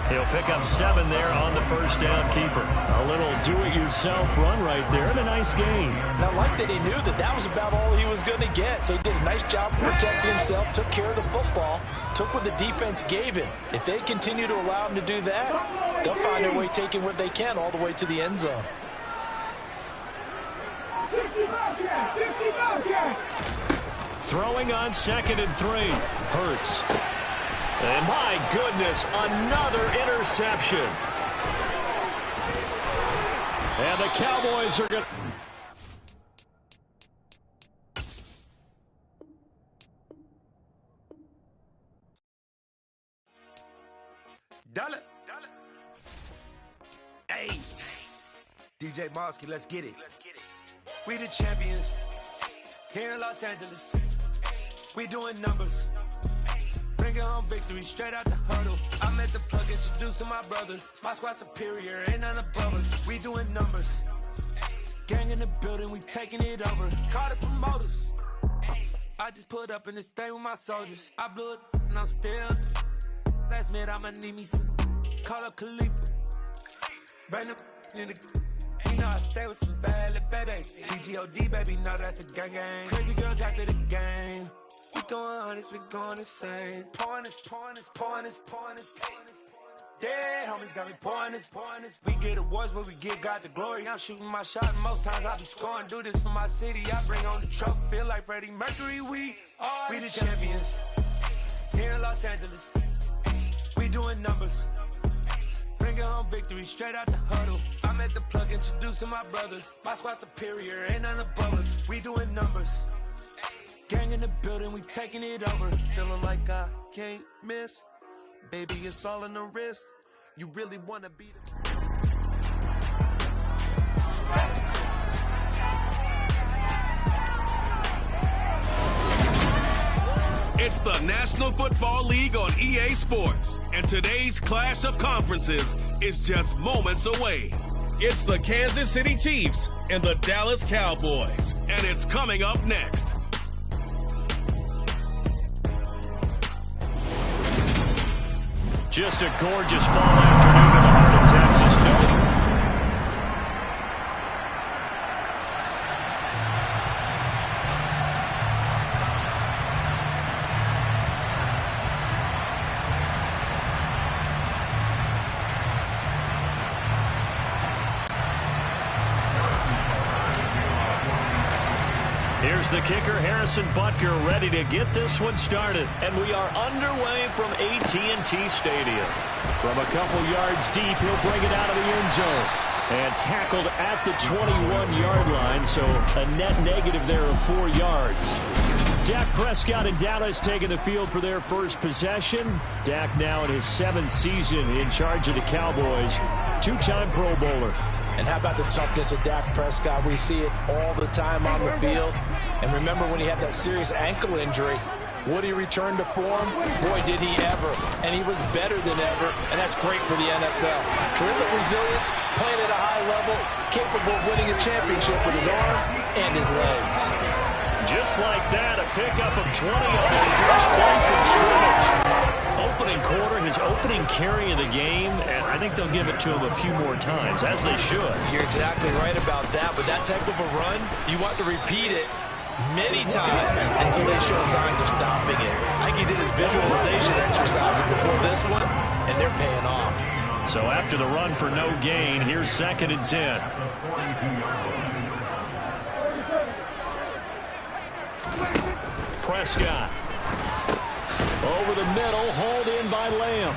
He'll pick up 7 there on the first down keeper. A little do-it-yourself run right there and a nice gain. And I like that he knew that that was about all he was going to get. So he did a nice job of protecting himself, took care of the football, took what the defense gave him. If they continue to allow him to do that, they'll find their way taking what they can all the way to the end zone. Throwing on 2nd and 3. Hurts. And my goodness, another interception. And the Cowboys are going to... Dollar. Hey. DJ Mosky, let's get it. We the champions. Here in Los Angeles. We doing numbers. Bringing home victory straight out the huddle. I'm at the plug, introduced to my brother. My squad superior, ain't none above us. We doing numbers. Gang in the building, we taking it over. Call the promoters. I just put up in this thing with my soldiers. I blew it and I'm still. Last minute I'ma need me some. Call up Khalifa. Bring the in the. You know I stay with some bad little baby. TGOD baby, know that's a gang gang. Crazy girls after the game. We throwing hundreds, we going insane. Pouring this. Dead homies got me pouring this. We get awards, but we give God the glory. I'm shooting my shot, and most times I be scoring. Do this for my city, I bring on the trophy. Feel like Freddie Mercury, we the champions. Here in Los Angeles, we doing numbers. Bringing home victory straight out the huddle. I'm at the plug, introduced to my brother. My squad superior, ain't none above us. We doing numbers. Gang in the building, we taking it over. Feeling like I can't miss. Baby, it's all in the wrist. You really wanna be the... It's the National Football League on EA Sports, and today's clash of conferences is just moments away. It's the Kansas City Chiefs and the Dallas Cowboys, and it's coming up next. Just a gorgeous fall afternoon in the heart of Texas. No. Here's the kicker, Harrison Butker, ready to get this one started. And we are underway from AT&T Stadium. From a couple yards deep, he'll bring it out of the end zone. And tackled at the 21-yard line, so a net negative there of 4 yards. Dak Prescott and Dallas taking the field for their first possession. Dak now in his 7th season in charge of the Cowboys. 2-time Pro Bowler. And how about the toughness of Dak Prescott? We see it all the time on the field. And remember when he had that serious ankle injury, would he return to form? Boy, did he ever. And he was better than ever, and that's great for the NFL. Terrific resilience, playing at a high level, capable of winning a championship with his arm and his legs. Just like that, a pickup of 20 on the first play from scrimmage. Opening quarter, his opening carry of the game, and I think they'll give it to him a few more times, as they should. You're exactly right about that, but that type of a run, you want to repeat it many times until they show signs of stopping it. I think he did his visualization exercise before this one, and they're paying off. So after the run for no gain, here's 2nd and 10. Prescott. Over the middle, hauled in by Lamb.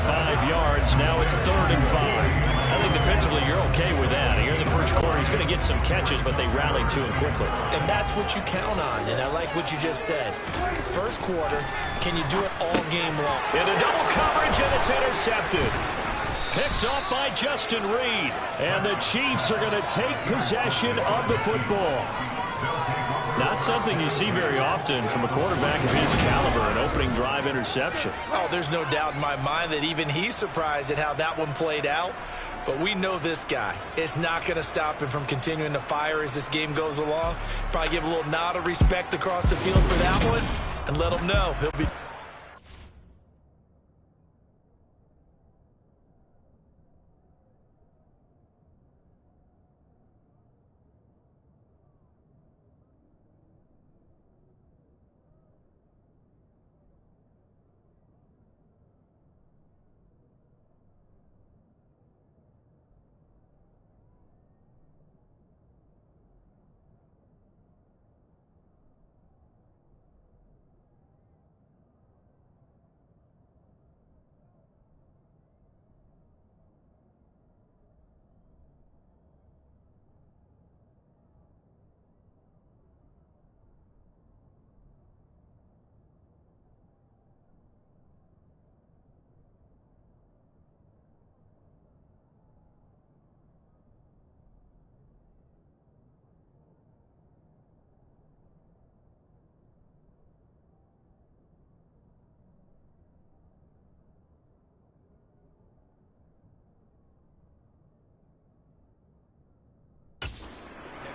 5 yards, now it's 3rd and 5. I think defensively you're okay with that. Here in the first quarter, he's going to get some catches, but they rallied to him quickly. And that's what you count on, and I like what you just said. First quarter, can you do it all game long? Into double coverage, and it's intercepted. Picked off by Justin Reed. And the Chiefs are going to take possession of the football. Not something you see very often from a quarterback of his caliber, an opening drive interception. Oh, there's no doubt in my mind that even he's surprised at how that one played out. But we know this guy is not going to stop him from continuing to fire as this game goes along. Probably give a little nod of respect across the field for that one and let him know he'll be...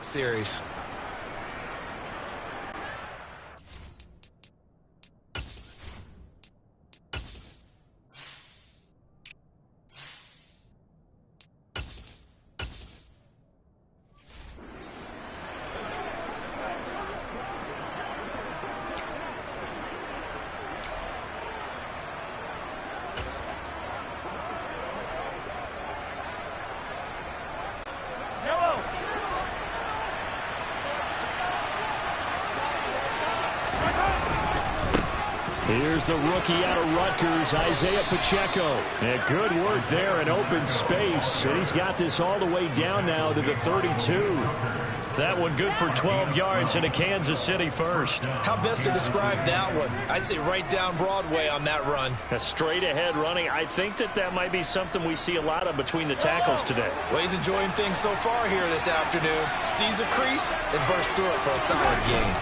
series. Here's the rookie out of Rutgers, Isaiah Pacheco. And good work there in open space. And he's got this all the way down now to the 32. That one good for 12 yards into Kansas City first. How best to describe that one? I'd say right down Broadway on that run. A straight ahead running. I think that might be something we see a lot of between the tackles today. Well, he's enjoying things so far here this afternoon. Sees a crease and bursts through it for a solid gain.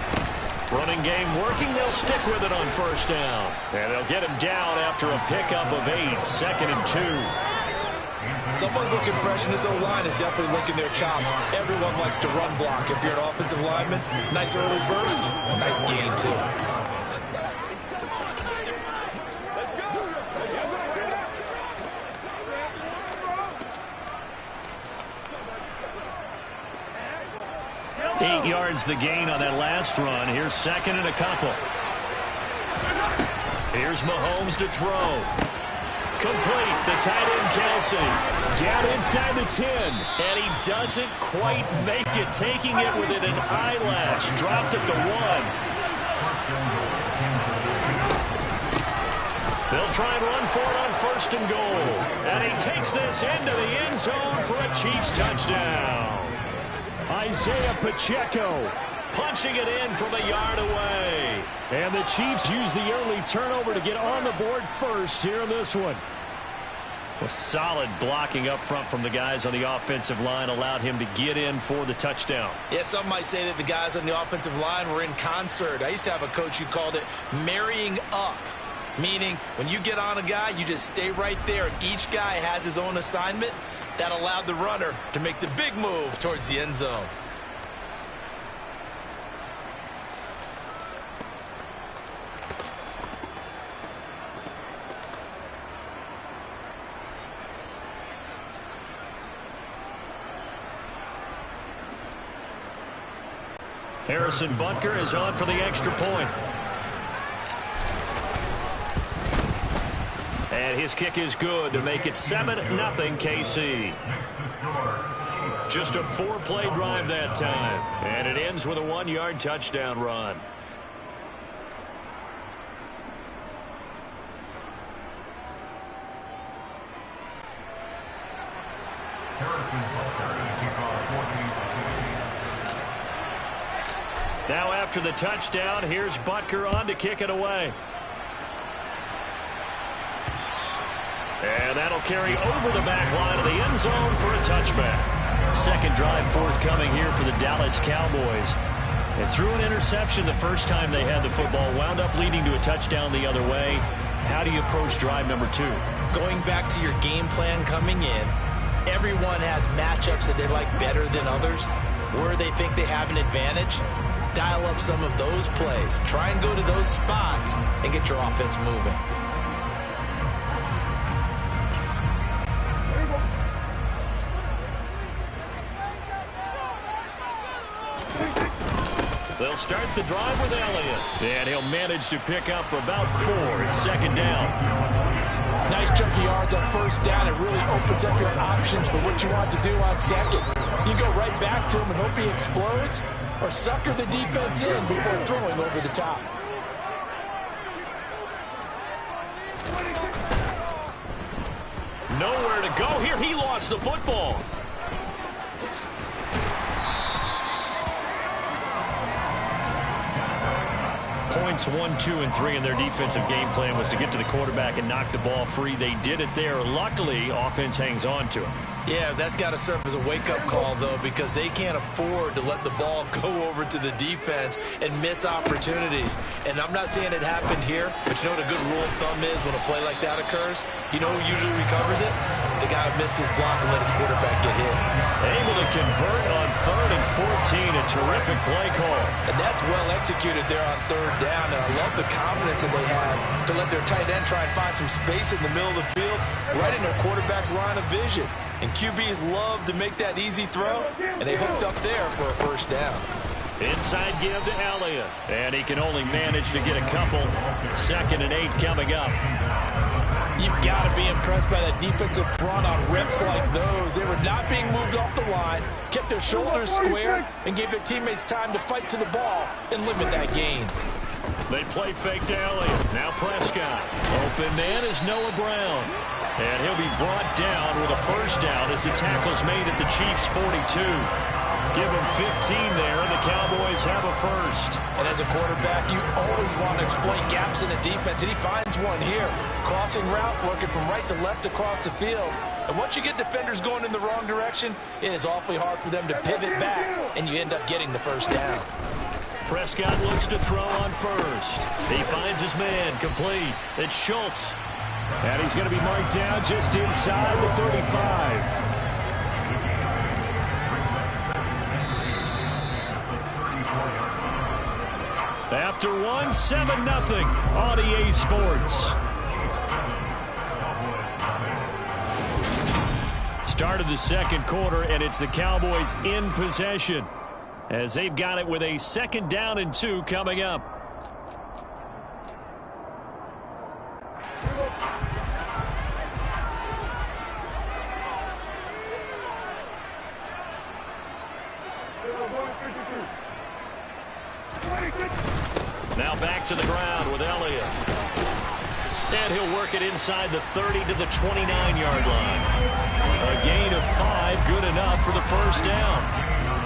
Running game working. They'll stick with it on first down. And they'll get him down after a pickup of 8, 2nd and 2. Someone's looking fresh, and his O-line is definitely licking their chops. Everyone likes to run block. If you're an offensive lineman, nice early burst, nice gain, too. 8 yards the gain on that last run. Here's 2nd and a couple. Here's Mahomes to throw. Complete. The tight end, Kelsey. Down inside the 10. And he doesn't quite make it. Taking it within an eyelash. Dropped at the 1. They'll try and run for it on 1st and goal. And he takes this into the end zone for a Chiefs touchdown. Isaiah Pacheco punching it in from a yard away. And the Chiefs use the early turnover to get on the board first here in this one. A solid blocking up front from the guys on the offensive line allowed him to get in for the touchdown. Yeah, some might say that the guys on the offensive line were in concert. I used to have a coach who called it marrying up, meaning when you get on a guy, you just stay right there, and each guy has his own assignment. That allowed the runner to make the big move towards the end zone. Harrison Butker is on for the extra point. And his kick is good to make it 7-0 KC. Just a 4-play drive that time. And it ends with a 1-yard touchdown run. Now after the touchdown, here's Butker on to kick it away. And that'll carry over the back line of the end zone for a touchback. Second drive forthcoming here for the Dallas Cowboys. And threw an interception the first time they had the football, wound up leading to a touchdown the other way. How do you approach drive number 2? Going back to your game plan coming in, everyone has matchups that they like better than others. Where they think they have an advantage, dial up some of those plays. Try and go to those spots and get your offense moving. They'll start the drive with Elliott. And he'll manage to pick up about 4. It's second down. Nice chunk of yards on first down. It really opens up your options for what you want to do on second. You go right back to him and hope he explodes, or sucker the defense in before throwing over the top. Nowhere to go here. He lost the football. Points 1, 2, and 3 in their defensive game plan was to get to the quarterback and knock the ball free. They did it there. Luckily, offense hangs on to it. Yeah, that's got to serve as a wake-up call, though, because they can't afford to let the ball go over to the defense and miss opportunities. And I'm not saying it happened here, but you know what a good rule of thumb is when a play like that occurs? You know who usually recovers it? The guy who missed his block and let his quarterback get hit. Able to convert on 3rd and 14. A terrific play call. And that's well executed there on 3rd down. And I love the confidence that they had to let their tight end try and find some space in the middle of the field, right in their quarterback's line of vision. And QBs love to make that easy throw, and they hooked up there for a first down. Inside give to Elliott, and he can only manage to get a couple. 2nd and 8 coming up. You've got to be impressed by that defensive front on reps like those. They were not being moved off the line, kept their shoulders square, and gave their teammates time to fight to the ball and limit that gain. They play fake to Elliott. Now Prescott. Open man is Noah Brown. And he'll be brought down with a first down as the tackle's made at the Chiefs' 42. Give them 15 there, and the Cowboys have a first. And as a quarterback, you always want to exploit gaps in the defense, and he finds one here. Crossing route, working from right to left across the field. And once you get defenders going in the wrong direction, it is awfully hard for them to pivot back, and you end up getting the first down. Prescott looks to throw on first. He finds his man, complete. It's Schultz. And he's going to be marked down just inside the 35. After 1, 7-0 on EA Sports. Start of the second quarter, and it's the Cowboys in possession as they've got it with a 2nd down and 2 coming up. Now back to the ground with Elliott. And he'll work it inside the 30 to the 29-yard line. A gain of 5, good enough for the first down.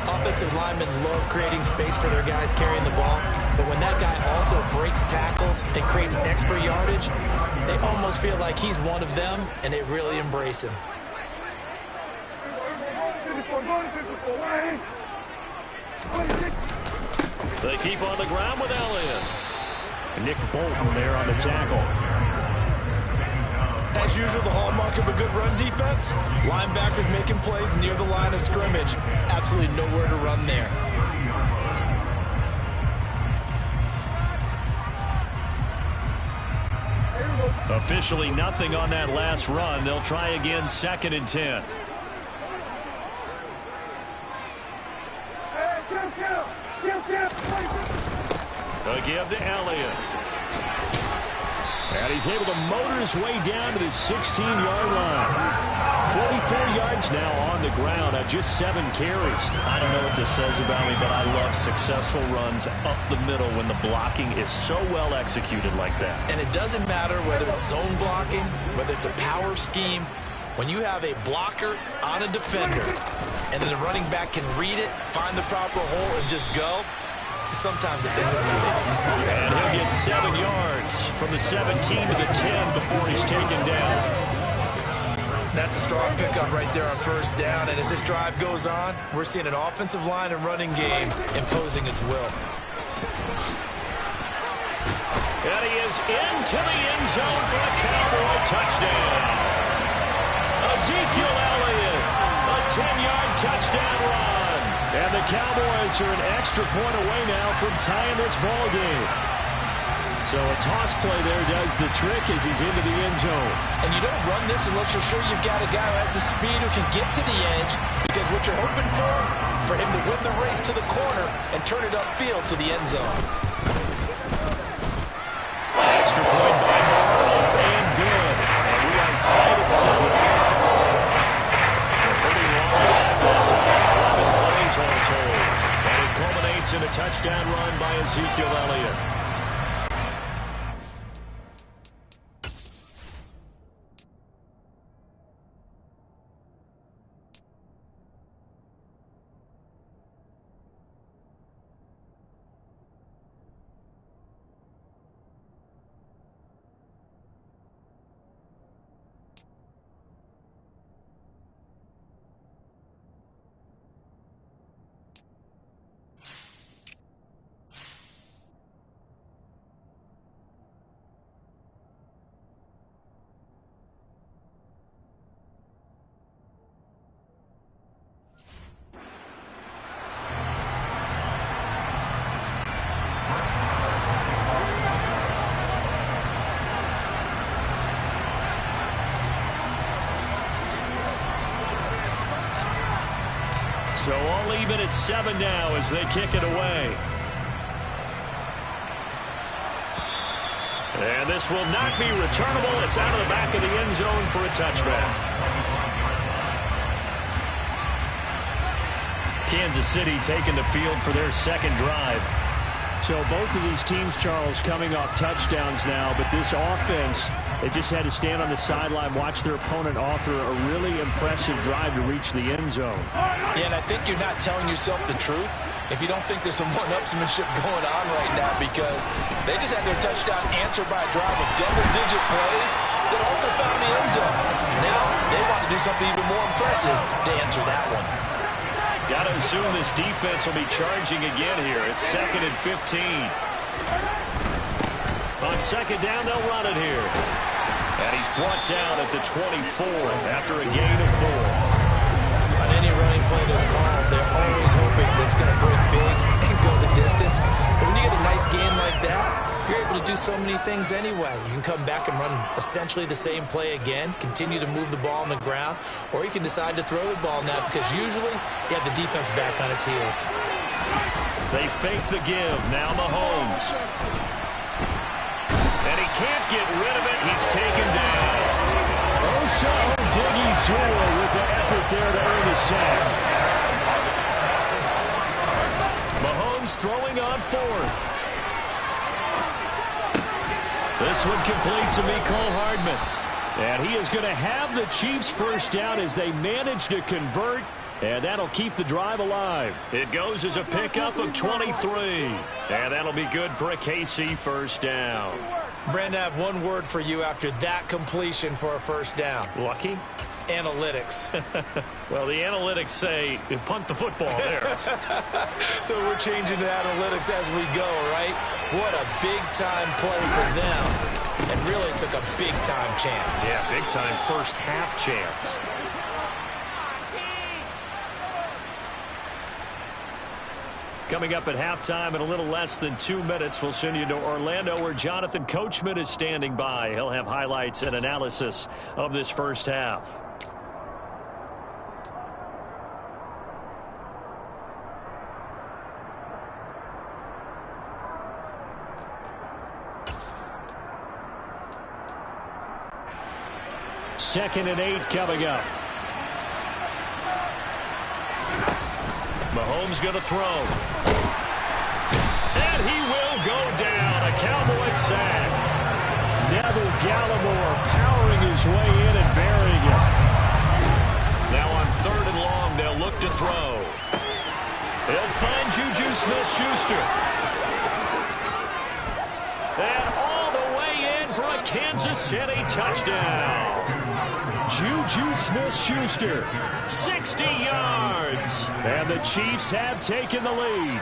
Offensive linemen love creating space for their guys carrying the ball, but when that guy also breaks tackles and creates extra yardage, they almost feel like he's one of them, and they really embrace him. They keep on the ground with Elliott. Nick Bolton there on the tackle. As usual, the hallmark of a good run defense, linebackers making plays near the line of scrimmage. Absolutely nowhere to run there. Officially nothing on that last run. They'll try again, 2nd and 10. A give to Elliott. And he's able to motor his way down to the 16-yard line. 44 yards now on the ground at just 7 carries. I don't know what this says about me, but I love successful runs up the middle when the blocking is so well executed like that. And it doesn't matter whether it's zone blocking, whether it's a power scheme. When you have a blocker on a defender, and then the running back can read it, find the proper hole, and just go, sometimes the thing will move it. And he'll get 7 yards from the 17 to the 10 before he's taken down. That's a strong pickup right there on first down. And as this drive goes on, we're seeing an offensive line and running game imposing its will. And he is into the end zone for a Cowboy touchdown. Ezekiel Elliott, a 10-yard touchdown run. And the Cowboys are an extra point away now from tying this ball game. So a toss play there does the trick as he's into the end zone. And you don't run this unless you're sure you've got a guy who has the speed who can get to the edge, because what you're hoping for him to win the race to the corner and turn it upfield to the end zone. Extra point by Morrow, and good. And we are tied at 7. A pretty long drive that time. 11 plays all told. And it culminates in a touchdown run by Ezekiel Elliott. So all even at 7 now as they kick it away. And this will not be returnable. It's out of the back of the end zone for a touchback. Kansas City taking the field for their second drive. So both of these teams, Charles, coming off touchdowns now, but this offense, they just had to stand on the sideline, watch their opponent author a really impressive drive to reach the end zone. Yeah, and I think you're not telling yourself the truth if you don't think there's some one-upsmanship going on right now, because they just had their touchdown answered by a drive of double-digit plays that also found the end zone. Now they want to do something even more impressive to answer that one. Got to assume this defense will be charging again here. It's 2nd and 15. On second down, they'll run it here. And he's brought down at the 24 after a gain of 4. On any running play that's called, they're always hoping that it's going to break big and go the distance. But when you get a nice game like that, you're able to do so many things anyway. You can come back and run essentially the same play again, continue to move the ball on the ground, or you can decide to throw the ball now, because usually you have the defense back on its heels. They fake the give. Now Mahomes. And he can't get rid of it. He's taken down. Osa Odighizuwa with the effort there to earn the sack. Mahomes throwing on 4th. This one complete to Mecole Hardman. And he is going to have the Chiefs first down as they manage to convert. And that'll keep the drive alive. It goes as a pickup of 23. And that'll be good for a KC first down. Brandon, I have one word for you after that completion for a first down. Lucky? Analytics. Well, the analytics say punt the football there. So we're changing to analytics as we go, right? What a big-time play for them. And really took a big-time chance. Yeah, big-time first half chance. Coming up at halftime in a little less than 2 minutes, we'll send you to Orlando where Jonathan Coachman is standing by. He'll have highlights and analysis of this first half. Second and 8 coming up. Mahomes going to throw. And he will go down. A Cowboy sack. Neville Gallimore powering his way in and burying it. Now on 3rd and long, they'll look to throw. He'll find Juju Smith-Schuster. And all the way in for a Kansas City touchdown. Juju Smith-Schuster. 60 yards. And the Chiefs have taken the lead.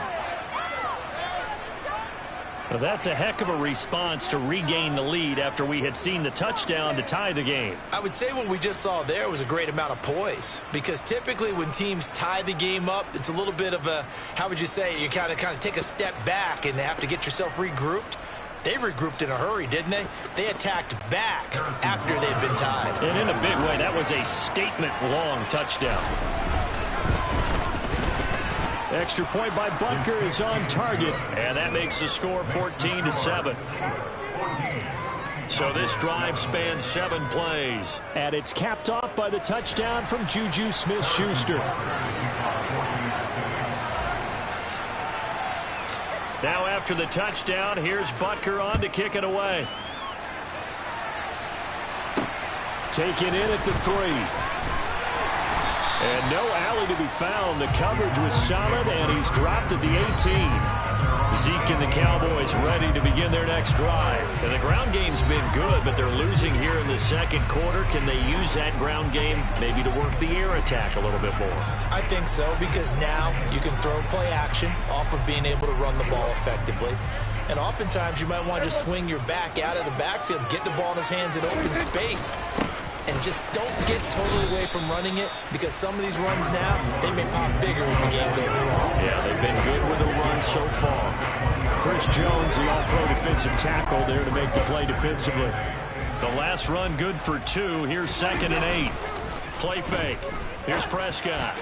Well, that's a heck of a response to regain the lead after we had seen the touchdown to tie the game. I would say what we just saw there was a great amount of poise, because typically when teams tie the game up, it's a little bit of a, how would you say, you kind of take a step back and have to get yourself regrouped. They regrouped in a hurry, didn't they? They attacked back after they'd been tied. And in a big way, that was a statement-long touchdown. Extra point by Butker is on target, and that makes the score 14-7. So this drive spans 7 plays, and it's capped off by the touchdown from Juju Smith-Schuster. Now after the touchdown, here's Butker on to kick it away. Taken in at the 3. And no alley to be found. The coverage was solid, and he's dropped at the 18. Zeke and the Cowboys ready to begin their next drive. And the ground game's been good, but they're losing here in the second quarter. Can they use that ground game maybe to work the air attack a little bit more? I think so, because now you can throw play action off of being able to run the ball effectively. And oftentimes you might want to just swing your back out of the backfield, get the ball in his hands in open space, and just don't get totally away from running it, because some of these runs now, they may pop bigger as the game goes along. Yeah, they've been good with the run so far. Chris Jones, the all-pro defensive tackle, there to make the play defensively. The last run good for 2. Here's 2nd and 8. Play fake. Here's Prescott.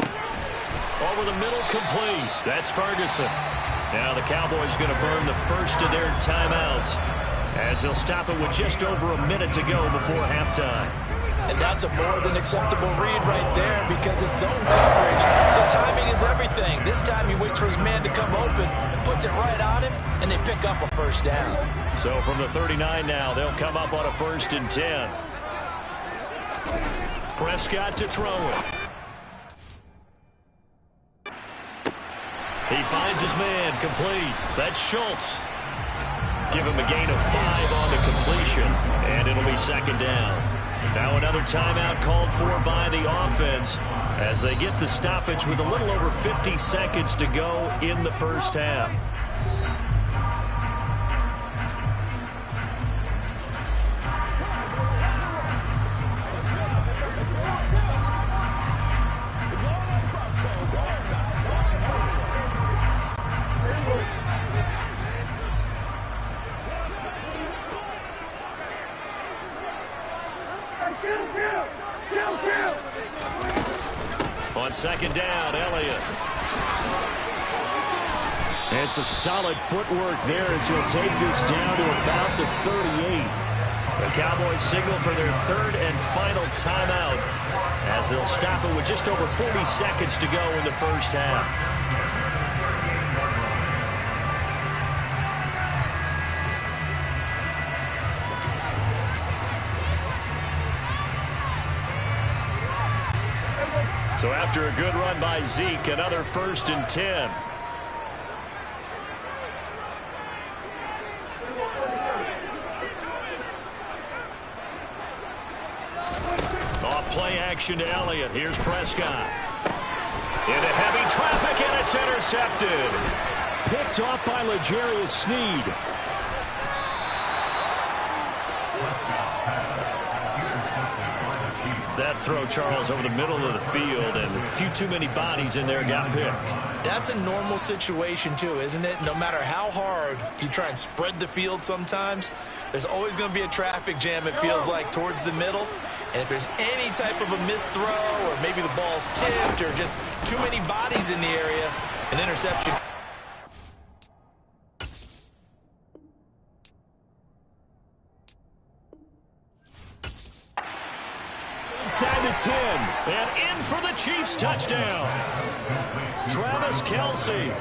Over the middle, complete. That's Ferguson. Now the Cowboys going to burn the first of their timeouts, as they'll stop it with just over a minute to go before halftime. And that's a more than acceptable read right there, because it's zone coverage. So timing is everything. This time he waits for his man to come open, puts it right on him, and they pick up a first down. So from the 39 now, they'll come up on a 1st and 10. Prescott to throw it. He finds his man, complete. That's Schultz. Give him a gain of 5 on the completion, and it'll be 2nd down. Now another timeout called for by the offense as they get the stoppage with a little over 50 seconds to go in the first half. On 2nd down, Elliott. And some solid footwork there as he'll take this down to about the 38. The Cowboys signal for their 3rd and final timeout, as they'll stop it with just over 40 seconds to go in the first half. So after a good run by Zeke, another 1st and 10. Off play action to Elliott. Here's Prescott. Into heavy traffic, and it's intercepted. Picked off by L'Jarius Sneed. That throw, Charles, over the middle of the field, and a few too many bodies in there got picked. That's a normal situation, too, isn't it? No matter how hard you try and spread the field sometimes, there's always going to be a traffic jam, it feels like, towards the middle. And if there's any type of a missed throw, or maybe the ball's tipped, or just too many bodies in the area, an interception. Inside the 10, and in for the Chiefs touchdown. Travis Kelce,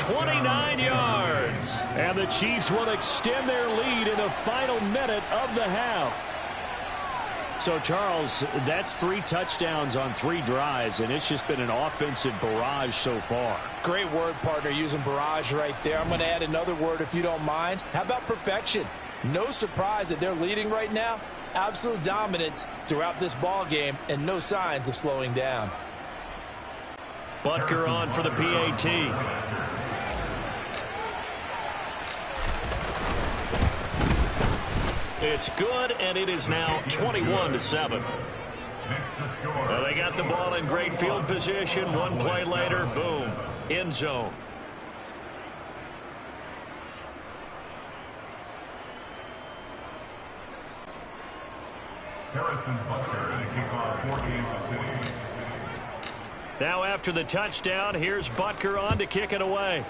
29 yards. And the Chiefs will extend their lead in the final minute of the half. So, Charles, that's 3 touchdowns on 3 drives, and it's just been an offensive barrage so far. Great word, partner, using barrage right there. I'm going to add another word if you don't mind. How about perfection? No surprise that they're leading right now. Absolute dominance throughout this ball game and no signs of slowing down. Butker on for the PAT. It's good, and it is now 21-7. Well, they got the ball in great field position. One play later, boom, end zone. Harrison Butker to kick off for Kansas City. Now after the touchdown, here's Butker on to kick it away.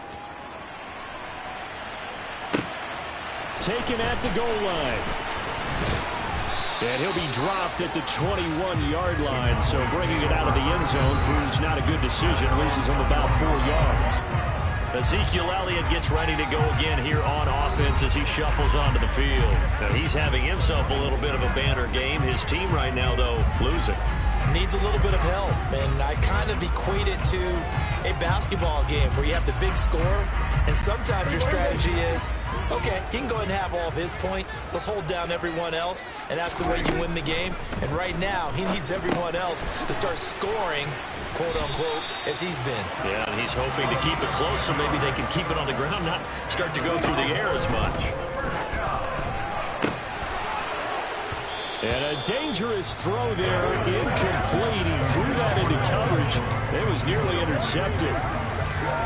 Taken at the goal line. And he'll be dropped at the 21-yard line, so bringing it out of the end zone proves not a good decision. Loses him about 4 yards. Ezekiel Elliott gets ready to go again here on offense as he shuffles onto the field. Now he's having himself a little bit of a banner game. His team right now, though, losing. Needs a little bit of help, and I kind of equate it to a basketball game where you have the big score, and sometimes your strategy is, okay, he can go ahead and have all of his points. Let's hold down everyone else, and that's the way you win the game. And right now, he needs everyone else to start scoring, quote-unquote, as he's been. Yeah, and he's hoping to keep it close so maybe they can keep it on the ground, not start to go through the air as much. And a dangerous throw there, incomplete. He threw that into coverage. It was nearly intercepted.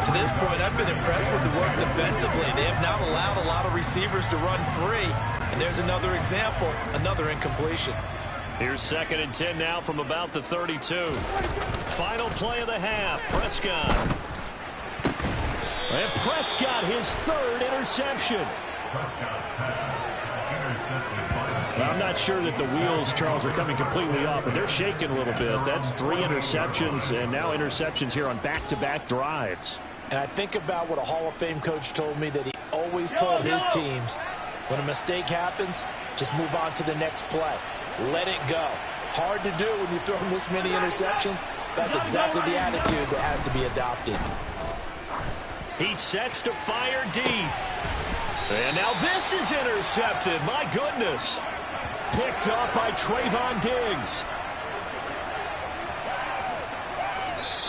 To this point, I've been impressed with the work defensively. They have not allowed a lot of receivers to run free. And there's another example, another incompletion. Here's 2nd and 10 now from about the 32. Final play of the half, Prescott. And Prescott, his 3rd interception. Well, I'm not sure that the wheels, Charles, are coming completely off, but they're shaking a little bit. That's 3 interceptions, and now interceptions here on back-to-back drives. And I think about what a Hall of Fame coach told me, that he always told his teams, when a mistake happens, just move on to the next play. Let it go. Hard to do when you've thrown this many interceptions. That's exactly the attitude that has to be adopted. He sets to fire deep. And now this is intercepted. My goodness. Picked up by Trayvon Diggs.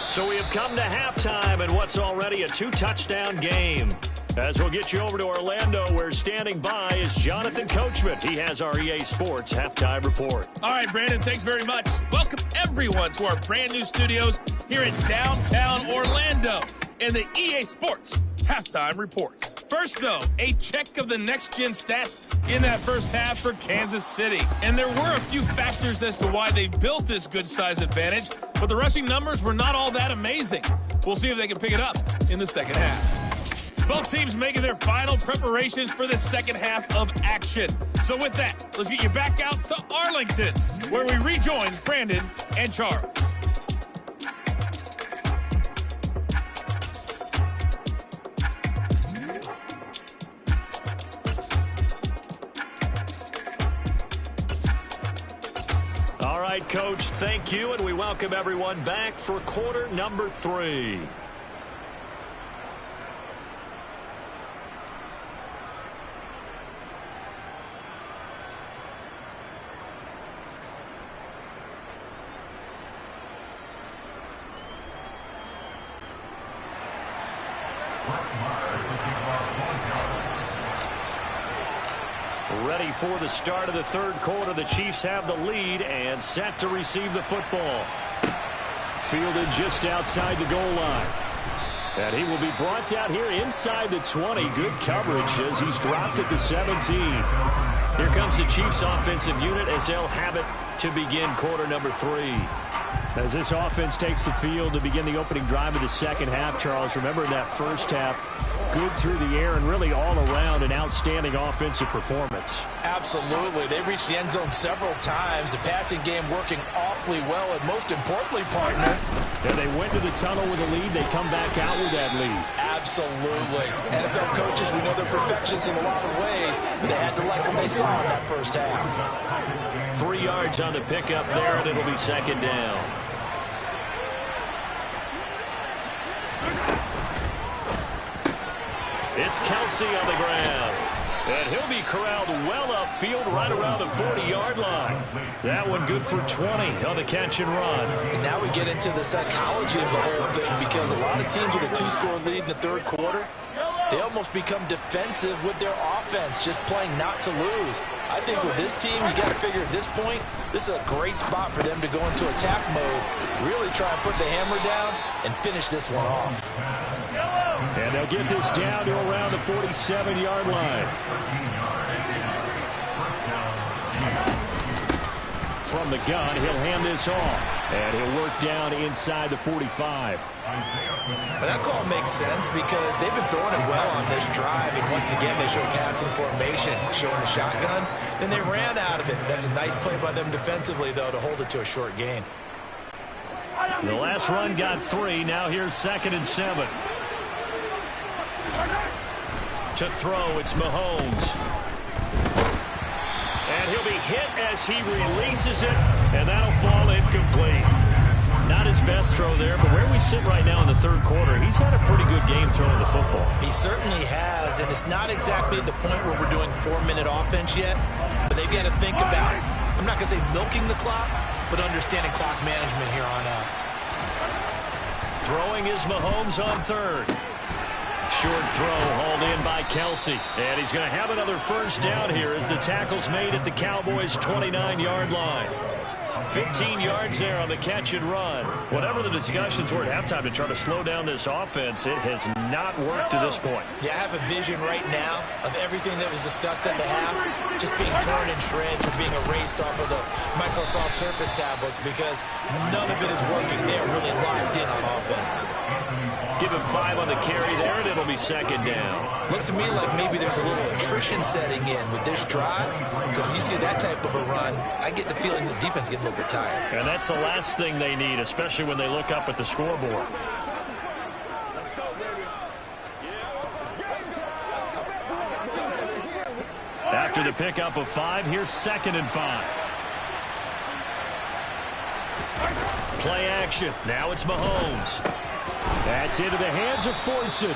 So we have come to halftime in what's already a 2-touchdown game. As we'll get you over to Orlando, where standing by is Jonathan Coachman. He has our EA Sports Halftime Report. All right, Brandon, thanks very much. Welcome, everyone, to our brand new studios here in downtown Orlando in the EA Sports Halftime Report. First, though, a check of the next-gen stats in that first half for Kansas City. And there were a few factors as to why they built this good size advantage, but the rushing numbers were not all that amazing. We'll see if they can pick it up in the second half. Both teams making their final preparations for the second half of action. So with that, let's get you back out to Arlington, where we rejoin Brandon and Charles. All right, Coach, thank you, and we welcome everyone back for quarter number 3. Ready for the start of the third quarter. The Chiefs have the lead and set to receive the football. Fielded just outside the goal line. And he will be brought down here inside the 20. Good coverage as he's dropped at the 17. Here comes the Chiefs offensive unit as they'll have it to begin quarter number 3. As this offense takes the field to begin the opening drive of the second half, Charles, remember in that first half, good through the air and really all around an outstanding offensive performance. Absolutely. They reached the end zone several times. The passing game working awfully well, and most importantly, partner, and they went to the tunnel with a lead. They come back out with that lead. Absolutely. NFL coaches, we know they're perfectionists in a lot of ways, but they had to like what they saw in that first half. 3 yards on the pickup there, and it'll be second down. It's Kelsey on the ground. And he'll be corralled well upfield right around the 40-yard line. That one good for 20 on the catch and run. And now we get into the psychology of the whole thing, because a lot of teams with a 2-score lead in the third quarter, they almost become defensive with their offense, just playing not to lose. I think with this team, you got to figure at this point, this is a great spot for them to go into attack mode, really try and put the hammer down and finish this one off. And they'll get this down to around the 47-yard line. From the gun, he'll hand this off. And he'll work down inside the 45. But that call makes sense because they've been throwing it well on this drive. And once again, they show passing formation, showing the shotgun. Then they ran out of it. That's a nice play by them defensively, though, to hold it to a short gain. The last run got 3. Now here's 2nd and 7. To throw, it's Mahomes. And he'll be hit as he releases it, and that'll fall incomplete. Not his best throw there, but where we sit right now in the third quarter, he's had a pretty good game throwing the football. He certainly has, and it's not exactly the point where we're doing 4-minute offense yet, but they've got to think about, I'm not going to say milking the clock, but understanding clock management here on out. Throwing is Mahomes on 3rd. Short throw hauled in by Kelce. And he's going to have another first down here as the tackle's made at the Cowboys' 29-yard line. 15 yards there on the catch and run. Whatever the discussions were at halftime to try to slow down this offense, it has not worked to this point. Yeah, I have a vision right now of everything that was discussed at the half just being torn in shreds or being erased off of the Microsoft Surface tablets because none of it is working. They are really locked in on offense. Give him 5 on the carry there, and it'll be 2nd down. Looks to me like maybe there's a little attrition setting in with this drive, because when you see that type of a run, I get the feeling the defense gets a little bit tired. And that's the last thing they need, especially when they look up at the scoreboard. After the pickup of 5, here's 2nd and 5. Play action. Now it's Mahomes. That's into the hands of Fortson.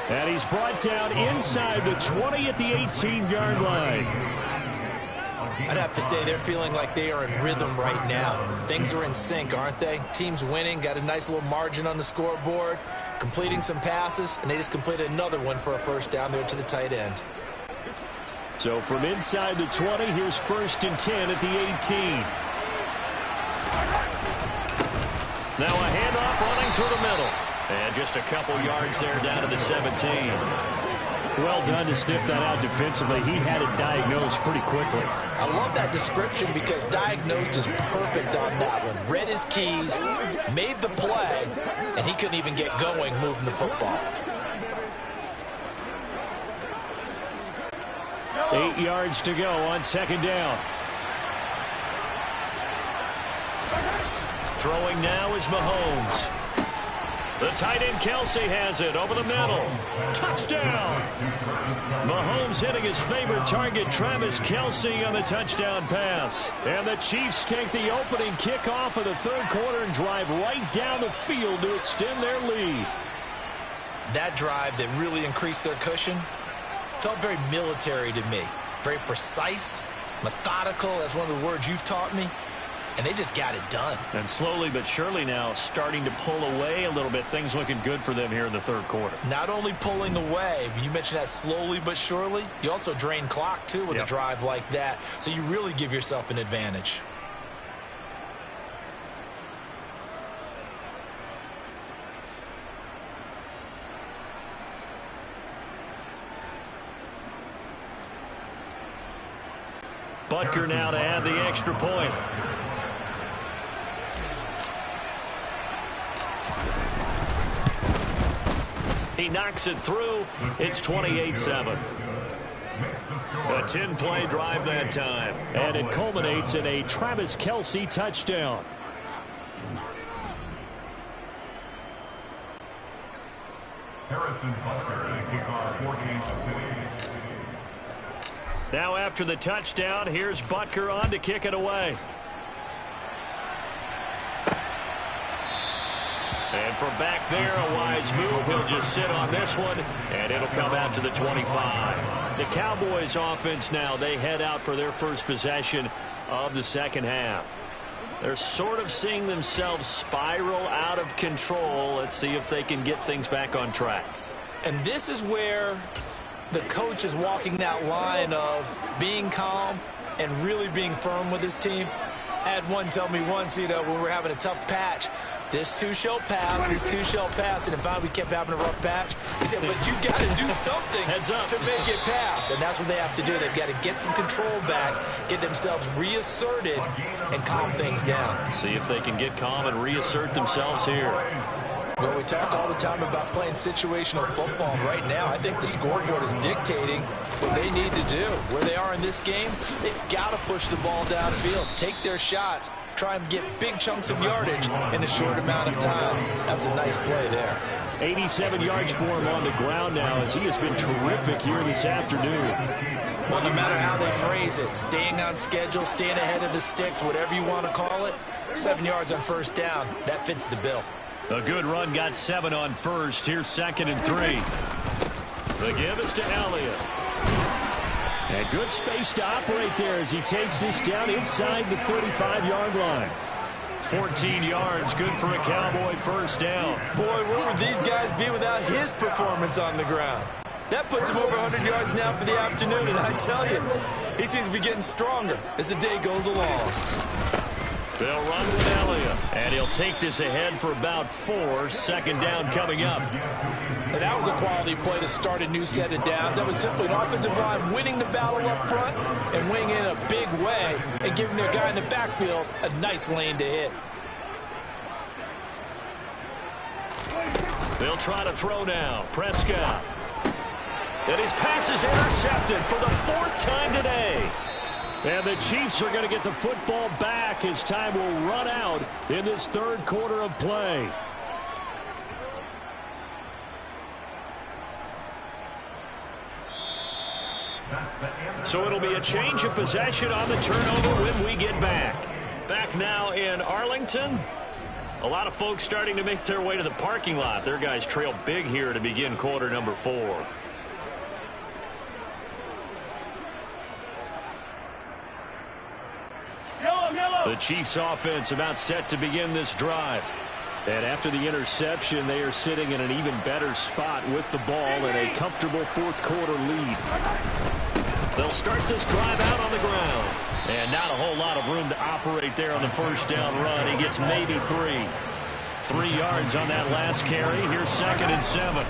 And he's brought down inside the 20 at the 18-yard line. I'd have to say they're feeling like they are in rhythm right now. Things are in sync, aren't they? Team's winning, got a nice little margin on the scoreboard, completing some passes, and they just completed another one for a first down there to the tight end. So from inside the 20, here's 1st and 10 at the 18. Now a handoff running through the middle. And just a couple yards there down to the 17. Well done to sniff that out defensively. He had it diagnosed pretty quickly. I love that description because diagnosed is perfect on that one. Read his keys, made the play, and he couldn't even get going moving the football. 8 yards to go on 2nd down. Throwing now is Mahomes. The tight end Kelce has it over the middle. Touchdown! Mahomes hitting his favorite target, Travis Kelce, on the touchdown pass. And the Chiefs take the opening kickoff of the third quarter and drive right down the field to extend their lead. That drive that really increased their cushion felt very military to me. Very precise, methodical, that's one of the words you've taught me. And they just got it done. And slowly but surely now starting to pull away a little bit. Things looking good for them here in the third quarter. Not only pulling away, but you mentioned that slowly but surely. You also drain clock, too, with a drive like that. So you really give yourself an advantage. Butker now to add the extra point. He knocks it through. It's 28-7. A 10-play drive that time. And it culminates in a Travis Kelce touchdown. Harrison Butker to kick off for Kansas City. Now after the touchdown, here's Butker on to kick it away. And from back there, a wise move. He'll just sit on this one, and it'll come out to the 25. The Cowboys offense now, they head out for their first possession of the second half. They're sort of seeing themselves spiral out of control. Let's see if they can get things back on track. And this is where the coach is walking that line of being calm and really being firm with his team. I had one tell me once, when we were having a tough patch, this too shall pass, this too shall pass. And finally we kept having a rough patch. He said, but you got to do something to make it pass. And that's what they have to do. They've got to get some control back, get themselves reasserted, and calm things down. See if they can get calm and reassert themselves here. Well, we talk all the time about playing situational football. Right now, I think the scoreboard is dictating what they need to do. Where they are in this game, they've got to push the ball downfield, take their shots, try and get big chunks of yardage in a short amount of time. That was a nice play there. 87 yards for him on the ground now as he has been terrific here this afternoon. Well, no matter how they phrase it, staying on schedule, staying ahead of the sticks, whatever you want to call it, 7 yards on first down, that fits the bill. A good run got 7 on first. Here's 2nd and 3. The give is to Elliott. And good space to operate there as he takes this down inside the 35-yard line. 14 yards, good for a Cowboy first down. Boy, where would these guys be without his performance on the ground? That puts him over 100 yards now for the afternoon, and I tell you, he seems to be getting stronger as the day goes along. They'll run with Elliott, and he'll take this ahead for about 4. 2nd down coming up. And that was a quality play to start a new set of downs. That was simply an offensive line winning the battle up front and winning in a big way and giving their guy in the backfield a nice lane to hit. They'll try to throw now. Prescott. And his pass is intercepted for the 4th time today. And the Chiefs are going to get the football back as time will run out in this 3rd quarter of play. So it'll be a change of possession on the turnover when we get back. Back now in Arlington. A lot of folks starting to make their way to the parking lot. Their guys trail big here to begin quarter number 4. The Chiefs offense about set to begin this drive. And after the interception, they are sitting in an even better spot with the ball and a comfortable 4th quarter lead. They'll start this drive out on the ground. And not a whole lot of room to operate there on the first down run. He gets maybe 3. 3 yards on that last carry. Here's 2nd and 7.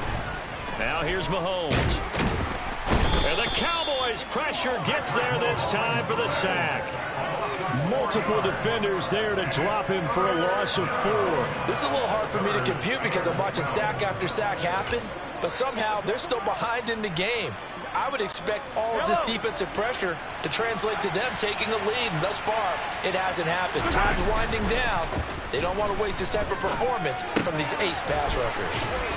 Now here's Mahomes. And the Cowboys pressure gets there this time for the sack. Multiple defenders there to drop him for a loss of 4. This is a little hard for me to compute because I'm watching sack after sack happen, but somehow they're still behind in the game. I would expect all of this defensive pressure to translate to them taking a lead, and thus far, it hasn't happened. Time's winding down. They don't want to waste this type of performance from these ace pass rushers.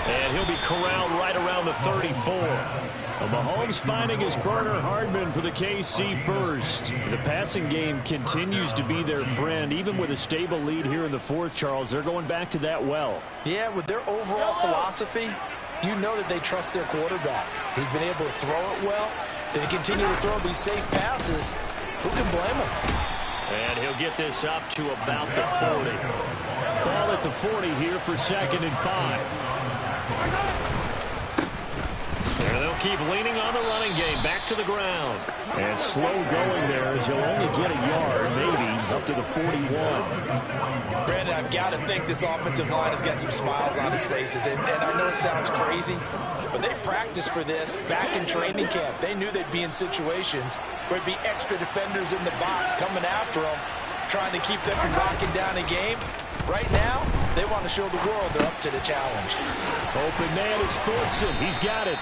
And he'll be corralled right around the 34. Mahomes finding his burner Hardman for the KC first. The passing game continues to be their friend. Even with a stable lead here in the 4th, Charles, they're going back to that well. Yeah, with their overall philosophy, you know that they trust their quarterback. He's been able to throw it well. They continue to throw these safe passes. Who can blame him? And he'll get this up to about the 40. Ball at the 40 here for 2nd and 5. And they'll keep leaning on the running game. Back to the ground. And slow going there as he'll only get a yard, maybe, up to the 41. Brandon, I've got to think this offensive line has got some smiles on its faces. And I know it sounds crazy, but they practiced for this back in training camp. They knew they'd be in situations where it'd be extra defenders in the box coming after them, trying to keep them from locking down a game. Right now, they want to show the world they're up to the challenge. Open man is Thornton. He's got it.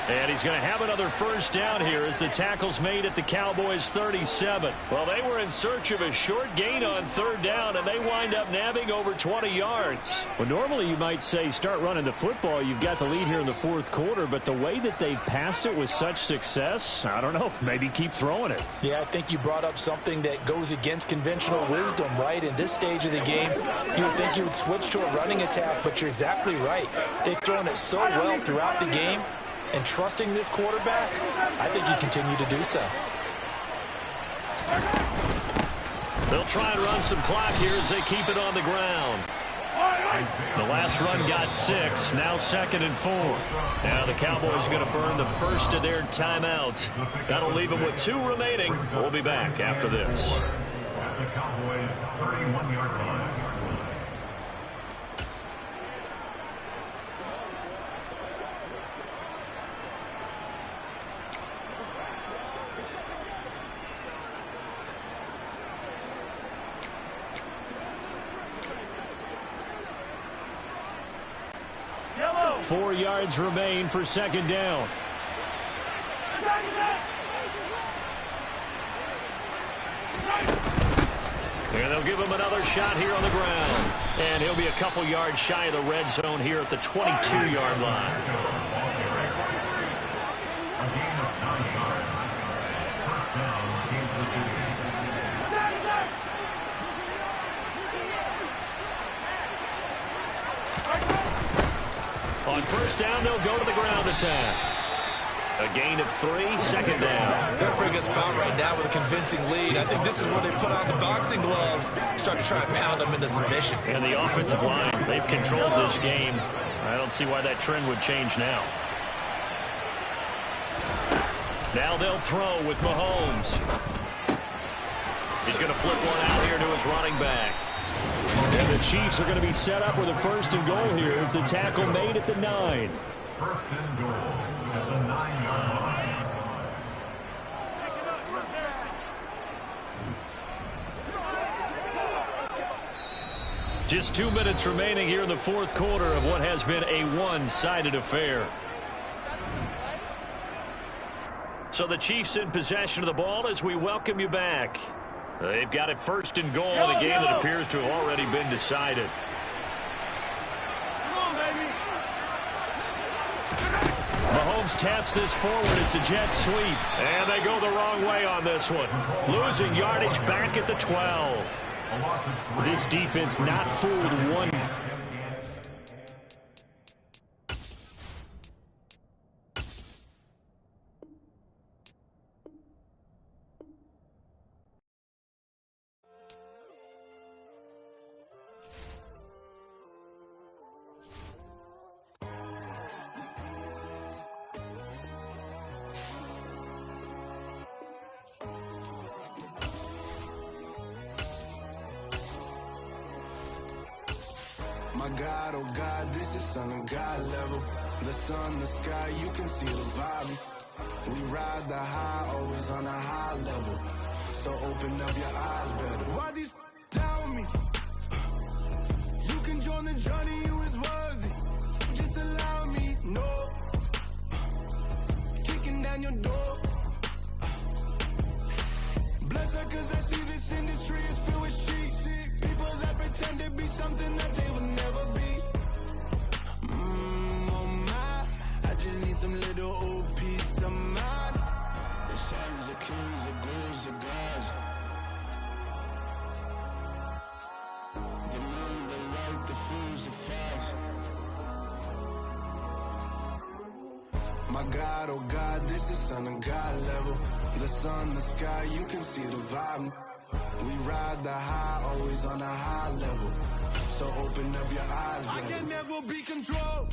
And he's going to have another first down here as the tackle's made at the Cowboys' 37. Well, they were in search of a short gain on third down, and they wind up nabbing over 20 yards. Well, normally you might say start running the football. You've got the lead here in the fourth quarter, but the way that they've passed it with such success, I don't know, maybe keep throwing it. Yeah, I think you brought up something that goes against conventional wisdom, right? In this stage of the game, you would think you would switch to a running attack, but you're exactly right. They've thrown it so well throughout the game. And trusting this quarterback, I think you continue to do so. They'll try and run some clock here as they keep it on the ground. The last run got 6, now 2nd and 4. Now the Cowboys are going to burn the first of their timeouts. That'll leave them with 2 remaining. We'll be back after this. At the Cowboys' 31-yard line. Yellow. 4 yards remain for second down. And they'll give him another shot here on the ground. And he'll be a couple yards shy of the red zone here at the 22-yard line. A gain of 9 yards. First down, Kansas City. On first down, they'll go to the ground attack. A gain of 3, second down. They're pretty good spot right now with a convincing lead. I think this is where they put on the boxing gloves, start to try and pound them into submission. And the offensive line, they've controlled this game. I don't see why that trend would change now. Now they'll throw with Mahomes. He's going to flip one out here to his running back. And the Chiefs are going to be set up with a first and goal here as the tackle made at the 9. First and goal at the 9-yard line. Just 2 minutes remaining here in the fourth quarter of what has been a one-sided affair. So the Chiefs in possession of the ball as we welcome you back. They've got it first and goal in a game that appears to have already been decided. Mahomes taps this forward. It's a jet sweep. And they go the wrong way on this one. Losing yardage back at the 12. This defense not fooled one. My God, oh God, this is Son of God level. The sun, the sky, you can see the vibe. We ride the high, always on a high level. So open up your eyes better. Why these down me? You can join the journey, you is worthy. Just allow me, no. Kicking down your door. Bloodsuckers, I see this industry is filled with sheep. People that pretend to be something that they will never be. Oh my, I just need some little old peace of mind. The sons of kings, the ghouls, the gods. The moon, the light, the fools, the facts. My God, oh God, this is Son of God level. The sun, the sky, you can see the vibe. We ride the high, always on a high level. So open up your eyes, baby. I can never be controlled.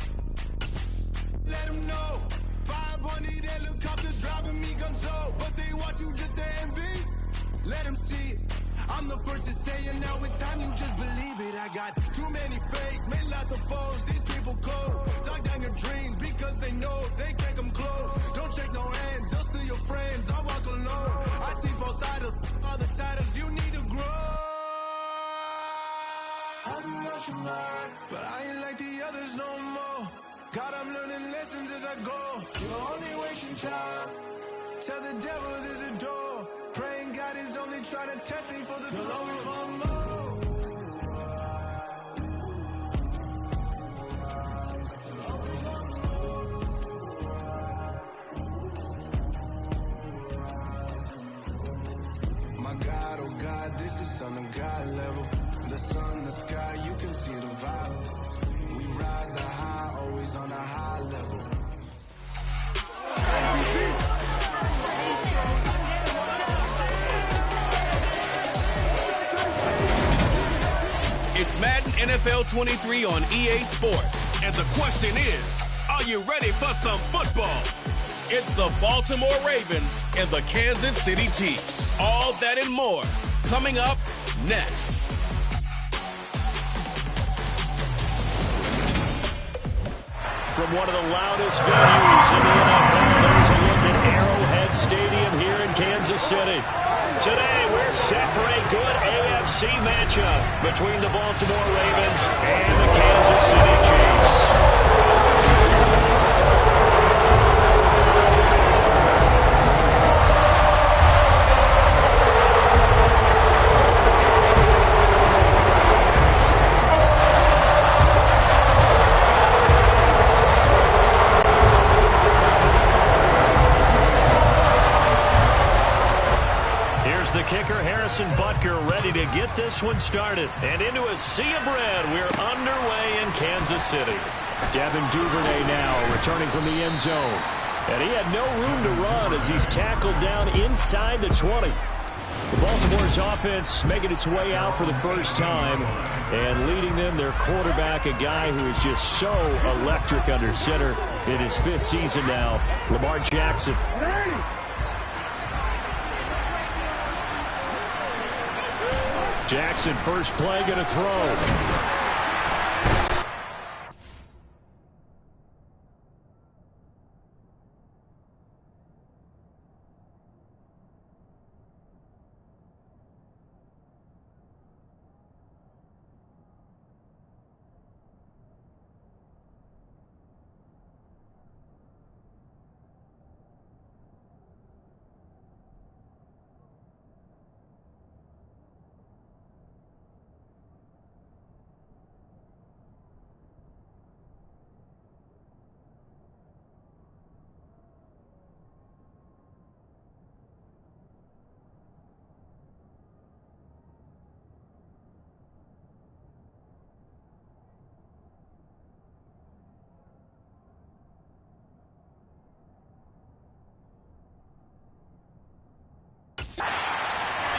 Let them know. 500 helicopters driving me gonzo. But they want you just to envy. Let them see it. I'm the first to say it, now it's time you just believe it. I got too many fakes, made lots of foes. These people cold. Talk down your dreams because they know they can't come close. Don't shake no hands, they'll steal your friends. I walk alone. I see false idols, other titles. You need to grow. I've been lost your mind, but I ain't like the others no more. God, I'm learning lessons as I go. You're only wasting time. Tell the devil there's a door. Praying God is only trying to test me for the glory. My God, oh God, this is Son of God level. The sun, the sky, you can see the vibe. We ride the high, always on a high level. It's Madden NFL 23 on EA Sports. And the question is, are you ready for some football? It's the Baltimore Ravens and the Kansas City Chiefs. All that and more coming up next. From one of the loudest venues in the NFL, there's a look at Arrowhead Stadium here in Kansas City. Today, we're set for a good AFC matchup between the Baltimore Ravens and the Kansas City Chiefs. The kicker, Harrison Butker, ready to get this one started. And into a sea of red, we're underway in Kansas City. Devin Duvernay now returning from the end zone. And he had no room to run as he's tackled down inside the 20. The Baltimore's offense making its way out for the first time. And leading them, their quarterback, a guy who is just so electric under center in his 5th season now, Lamar Jackson. Jackson, first play, going to throw.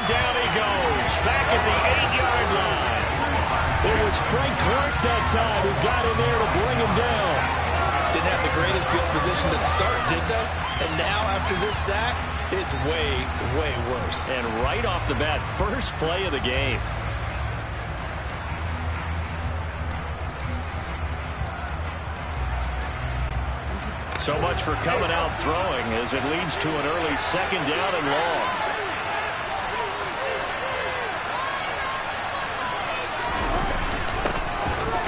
Down he goes, back at the 8-yard line. It was Frank Clark that time who got in there to bring him down. Didn't have the greatest field position to start, did they? And now after this sack, it's way, way worse. And right off the bat, first play of the game. So much for coming out throwing as it leads to an early 2nd down and long.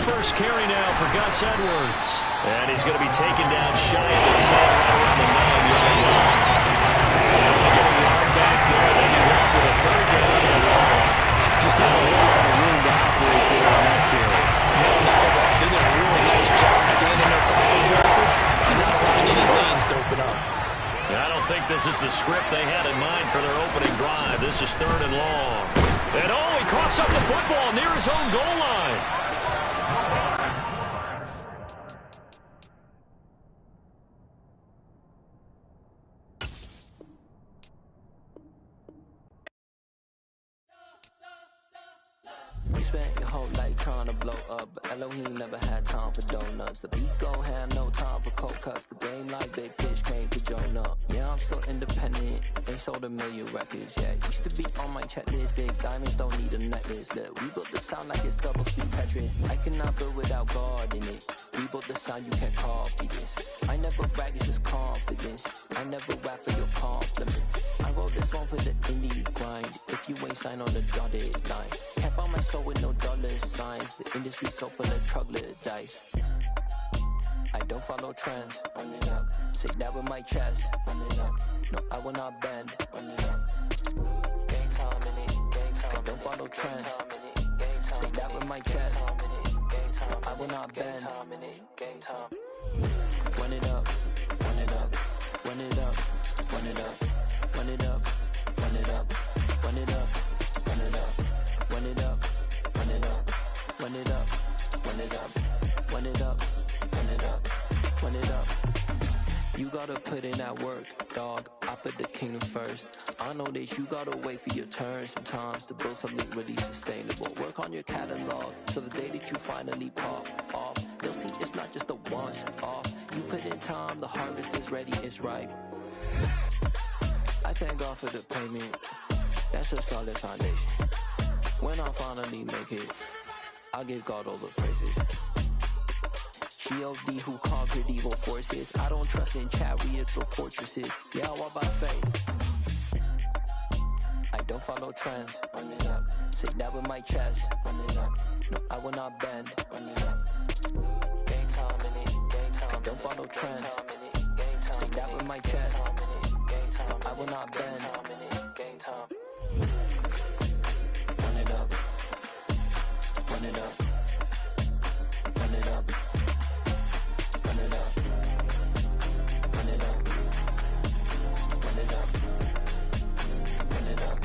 First carry now for Gus Edwards. And he's going to be taken down shy of the 10 around the 9-yard line. And we'll get a yard back there. They get left with a 3rd down and long. Just not a whole lot of room to operate there on that carry. No, not at all. They did a really nice job standing up pocket passes and not allowing any lanes to open up. I don't think this is the script they had in mind for their opening drive. This is 3rd and long. And he coughs up the football near his own goal line. We spent your whole life trying to blow up, but Elohim never had time for donuts. The beat gon' have no time for cold cuts. The game like Big Pitch came to Jonah. Yeah, I'm still independent. They sold 1 million records. Yeah, used to be on my checklist. Big diamonds don't need a necklace. Look, we built the sound like it's double speed Tetris. I cannot build without God in it. We built the sound, you can't copy this. I never brag, it's just confidence. I never rap for your compliments. I wrote this one for the indie grind. If you ain't signed on the dotted line, can't buy my soul with no dollar signs. The industry so full of troglodytes. I don't follow trends. Run it up. Say that with my chest. Run it up. No, I will not bend. Run it up. Gang time in it. Gang time. I don't follow trends. Say that with my chest. No, I will not bend. Gang time. Run it up. Run it up. Run it up. Run it up. Run it up. Run it up. Run it up. Run it up. Run it up. Run it up. Run it up. Run it up. Run it up. Run it up. Run it up. You gotta put in that work, dog. I put the kingdom first. I know that you gotta wait for your turn sometimes to build something really sustainable. Work on your catalog, so the day that you finally pop off, you'll see it's not just a once off. You put in time, the harvest is ready, it's ripe. I thank God for the payment. That's a solid foundation. When I finally make it, I'll give God all the praises. G.O.D. who conquered evil forces. I don't trust in chariots or fortresses. Yeah, I walk by faith. I don't follow trends. Run it up. Say that with my chest. Run it up. No, I will not bend. Run it up. Gang time in it. Gang time. I don't follow trends. Say that with my chest. No, I will not bend. Gang time. Run it up. Run it up. Run it up. Run it up. Run it up. Run it up. Run it up.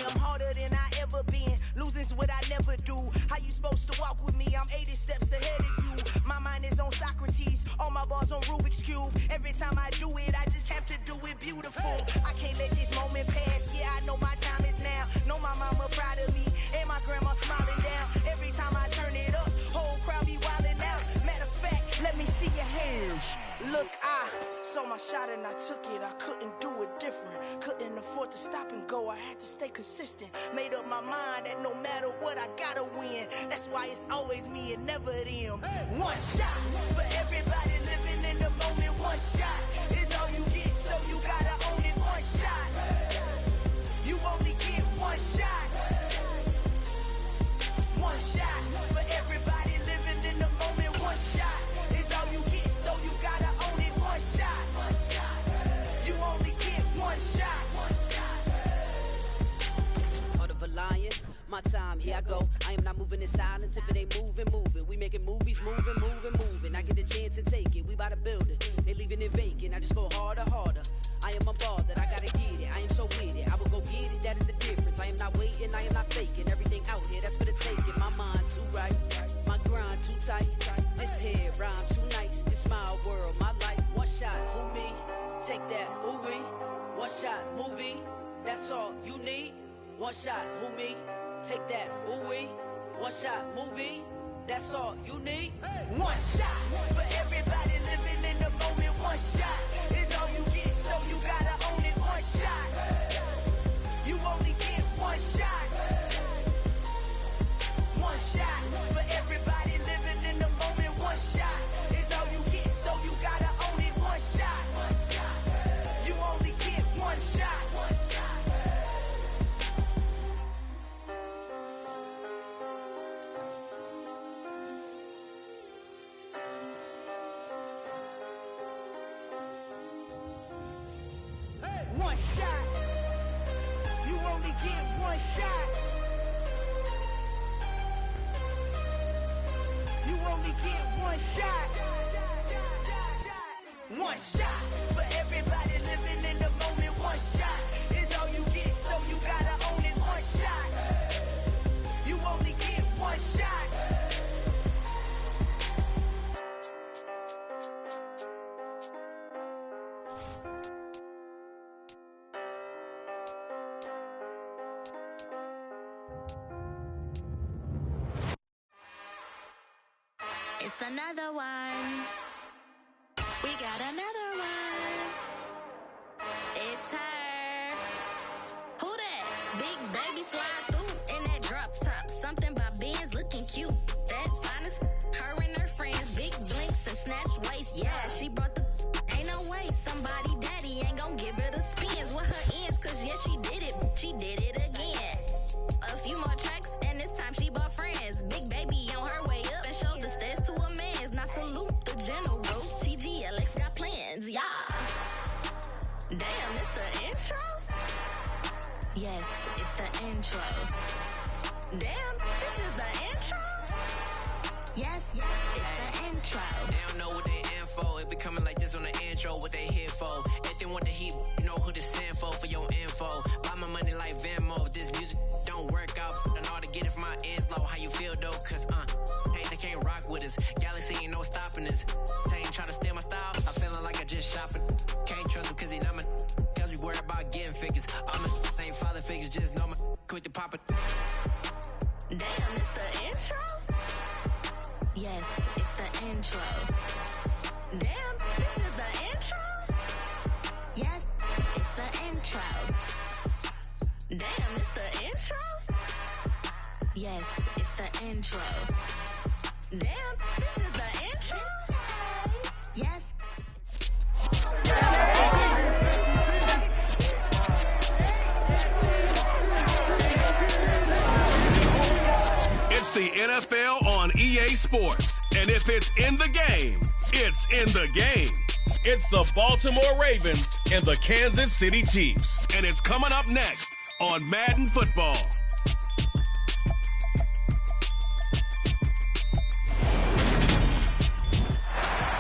I'm harder than I ever been. Losing's what I never do. How you supposed to walk with me? I'm 80 steps ahead of you. My mind is on Socrates. All my bars on Rubik's Cube. Every time I do it, I just have to do it beautiful. I can't let this moment pass. Yeah, I know my time is now. Know my mama proud of me. And my grandma smiling down. Every time I turn it up, whole crowd be wildin' out. Matter of fact, let me see your hands. Look, I saw my shot and I took it. I couldn't do it different. Couldn't afford to stop and go. I had to stay consistent. Made up my mind that no matter what, I gotta win. That's why it's always me and never them. One shot for everybody living in the moment. One shot is all you get, so you gotta own it. One shot. You only get one shot. One shot for everybody living in the moment. One shot is all you get, so you gotta own it. One shot. You only get one shot. Heart of a lion, my time, here I go. I am not moving in silence. If it ain't moving, moving. We making movies, moving, moving, moving. I get a chance to take it. We bout to build it. They leaving it vacant. I just go harder, harder. I am unbothered. I gotta get it. I am so with it. I will go get it. That is the difference. I am not waiting. I am not faking. Everything out here, that's for the taking. My mind too right. My grind too tight. This head rhyme too nice. This my world, my life. One shot, who me? Take that, ooh wee. One shot, movie. That's all you need. One shot, who me? Take that, ooh wee. One shot, movie. That's all you need. One shot for everybody living in the moment. One shot is all you get, so you gotta own it. One shot. You only get one shot. One shot for everybody living in the moment. One shot is all you get, so you gotta own it. One shot. You only get one shot. One shot. You only get one shot. You only get one shot. One shot for everybody living in the moment. One shot is all you get, so you gotta own it. One shot. You only get one shot. It's another one. We got another one. It's her. Who that? Big baby slide through in that drop top. Something by Benz looking cute. That's fine as her and her friends. Big blinks and intro. Damn, this is the intro? Yes, it's the intro. They don't know what they in for. If it coming like this on the intro, what they here for? If they want the heat, you know who to send for your info. Buy my money like Venmo. If this music don't work out, I know how to get it from my ends low. How you feel though? Cause hey, they can't rock with us. Galaxy ain't no stopping us. They ain't try to steal my style. I'm feeling like I just shopping. Can't trust them cause they not my. Cause we worried about getting figures. I'm a ain't father figures, just know my quick to pop it. Damn, it's the intro? Yes, it's the intro. Damn, this is the intro? Yes, it's the intro. Damn, it's the intro? Yes, it's the intro. Damn, this is the intro? Yes. It's the NFL on EA Sports. And if it's in the game, it's in the game. It's the Baltimore Ravens and the Kansas City Chiefs. And it's coming up next on Madden Football.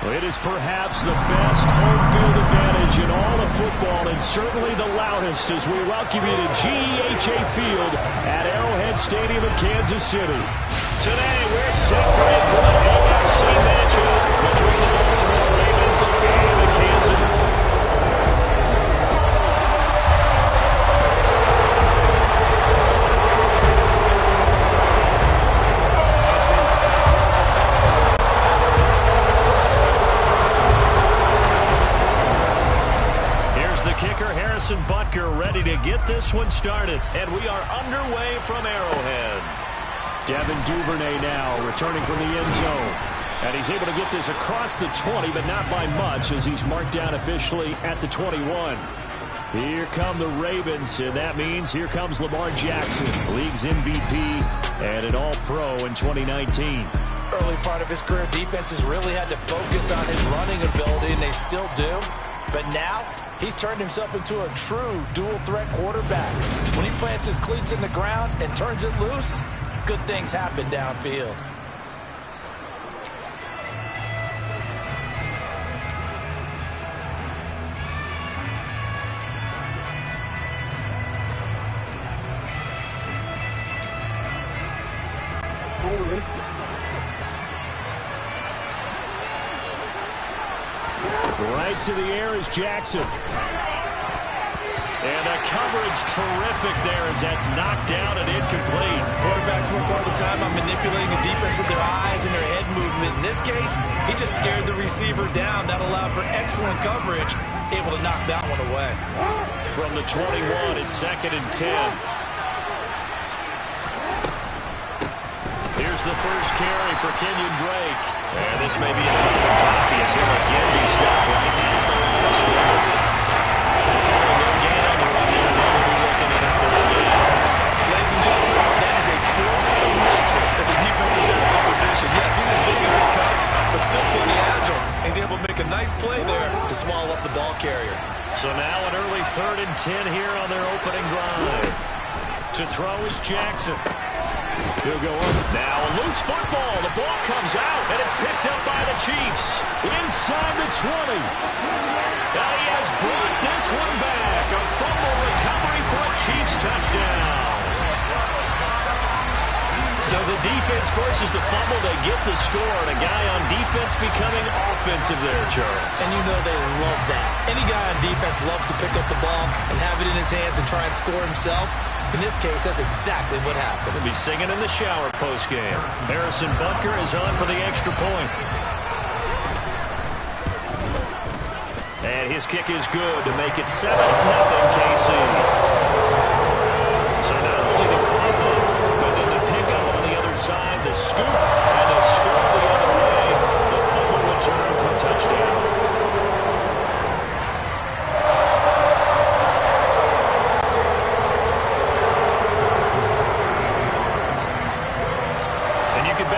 It is perhaps the best home field advantage in all of football, and certainly the loudest, as we welcome you to GEHA Field at Arrowhead Stadium in Kansas City. Today, we're set for a good AFC matchup between the Baltimore Ravens and the Kansas City. Harrison Butker ready to get this one started, and we are underway from Arrowhead. Devin Duvernay now returning from the end zone, and he's able to get this across the 20, but not by much, as he's marked down officially at the 21. Here come the Ravens, and that means here comes Lamar Jackson, league's MVP and an All-Pro in 2019. Early part of his career, defenses really had to focus on his running ability, and they still do. But now, he's turned himself into a true dual-threat quarterback. When he plants his cleats in the ground and turns it loose, good things happen downfield. Right to the air is Jackson. And the coverage terrific there as that's knocked down and incomplete. Quarterbacks work all the time on manipulating the defense with their eyes and their head movement. In this case, he just stared the receiver down. That allowed for excellent coverage, able to knock that one away. From the 21, it's 2nd and 10. Here's the first carry for Kenyon Drake. And this may be a common copy as he'll again be stopped right at the line of scrimmage. And no gain on the run there. Now we'll be looking at a 3rd down. Ladies and gentlemen, that is a force of nature at the defensive tackle position. Yes, he's as big as they come, but still pretty agile. He's able to make a nice play there to swallow up the ball carrier. So now an early 3rd and 10 here on their opening drive. To throw is Jackson. He'll go up. Now a loose football. The ball comes out, and it's picked up by the Chiefs. Inside the 20. Now he has brought this one back. A fumble recovery for a Chiefs touchdown. So the defense forces the fumble. They get the score, and a guy on defense becoming offensive there, Charles. And you know they love that. Any guy on defense loves to pick up the ball and have it in his hands and try and score himself. In this case, that's exactly what happened. He'll be singing in the shower post-game. Harrison Butker is on for the extra point. And his kick is good to make it 7-0 KC. So not only the cough up, but then the pickup on the other side, the scoop, and the score the other way. The fumble return for a touchdown.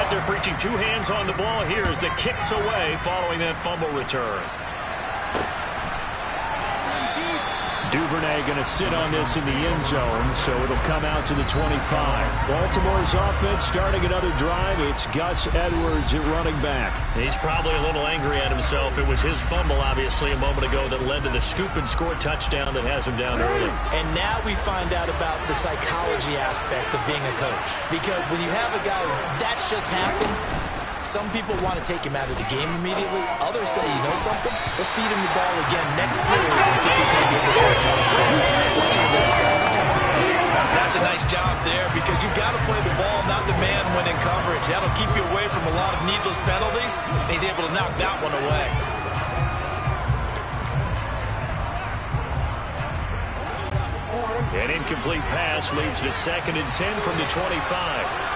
They're preaching 2 hands on the ball here as the kicks away following that fumble return. Duvernay going to sit on this in the end zone, so it'll come out to the 25. Baltimore's offense starting another drive. It's Gus Edwards at running back. He's probably a little angry at himself. It was his fumble, obviously, a moment ago that led to the scoop and score touchdown that has him down early. And now we find out about the psychology aspect of being a coach. Because when you have a guy that's just happened, some people want to take him out of the game immediately. Others say, you know something? Let's feed him the ball again next series and see if he's going to be able to catch up. Let's see what they say. That's a nice job there because you've got to play the ball, not the man when in coverage. That'll keep you away from a lot of needless penalties, and he's able to knock that one away. An incomplete pass leads to 2nd and 10 from the 25.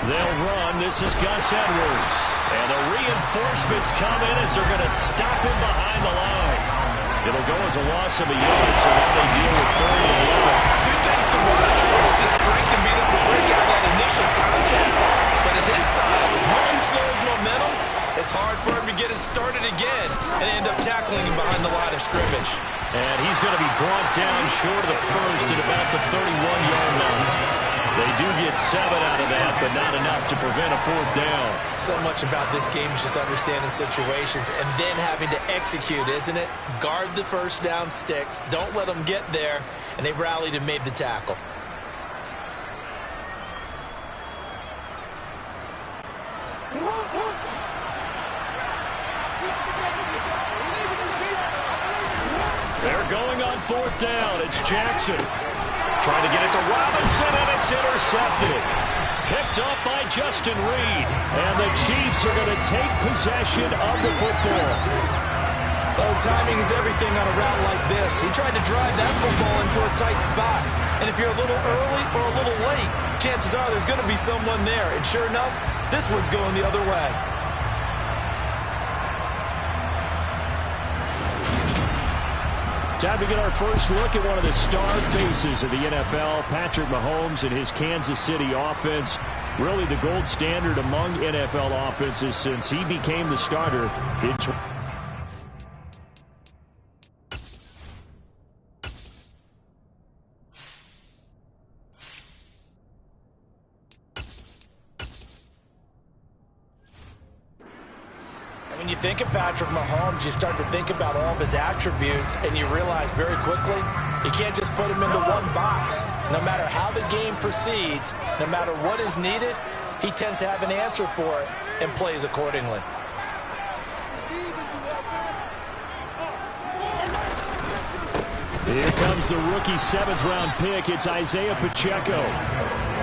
They'll run. This is Gus Edwards. And the reinforcements come in as they're going to stop him behind the line. It'll go as a loss of a yard, so now they deal with 3rd and 11. Two things to watch. First, his strength and being able to break out that initial contact. But at his size, once you slow his momentum, it's hard for him to get it started again and end up tackling him behind the line of scrimmage. And he's going to be brought down short of the first at about the 31-yard line. They do get 7 out of that, but not enough to prevent a 4th down. So much about this game is just understanding situations and then having to execute, isn't it? Guard the first down sticks. Don't let them get there. And they rallied and made the tackle. They're going on 4th down. It's Jackson. Trying to get it to Robinson, and it's intercepted. Picked up by Justin Reed. And the Chiefs are going to take possession of the football. Oh, timing is everything on a route like this. He tried to drive that football into a tight spot. And if you're a little early or a little late, chances are there's going to be someone there. And sure enough, this one's going the other way. Time to get our first look at one of the star faces of the NFL, Patrick Mahomes and his Kansas City offense. Really the gold standard among NFL offenses since he became the starter in When you think of Patrick Mahomes, you start to think about all of his attributes, and you realize very quickly you can't just put him into one box. No matter how the game proceeds, no matter what is needed, he tends to have an answer for it and plays accordingly. Here comes the rookie 7th-round pick. It's Isaiah Pacheco.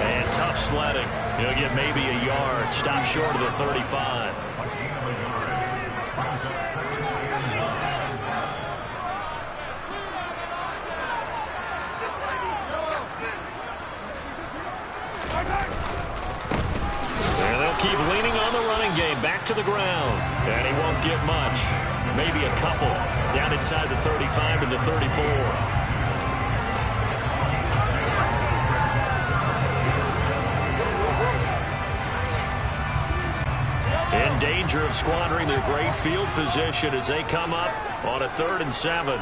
And tough sledding. He'll get maybe a yard. Stop short of the 35. Keep leaning on the running game. Back to the ground. And he won't get much. Maybe a couple. Down inside the 35 to the 34. In danger of squandering their great field position as they come up on a 3rd and 7.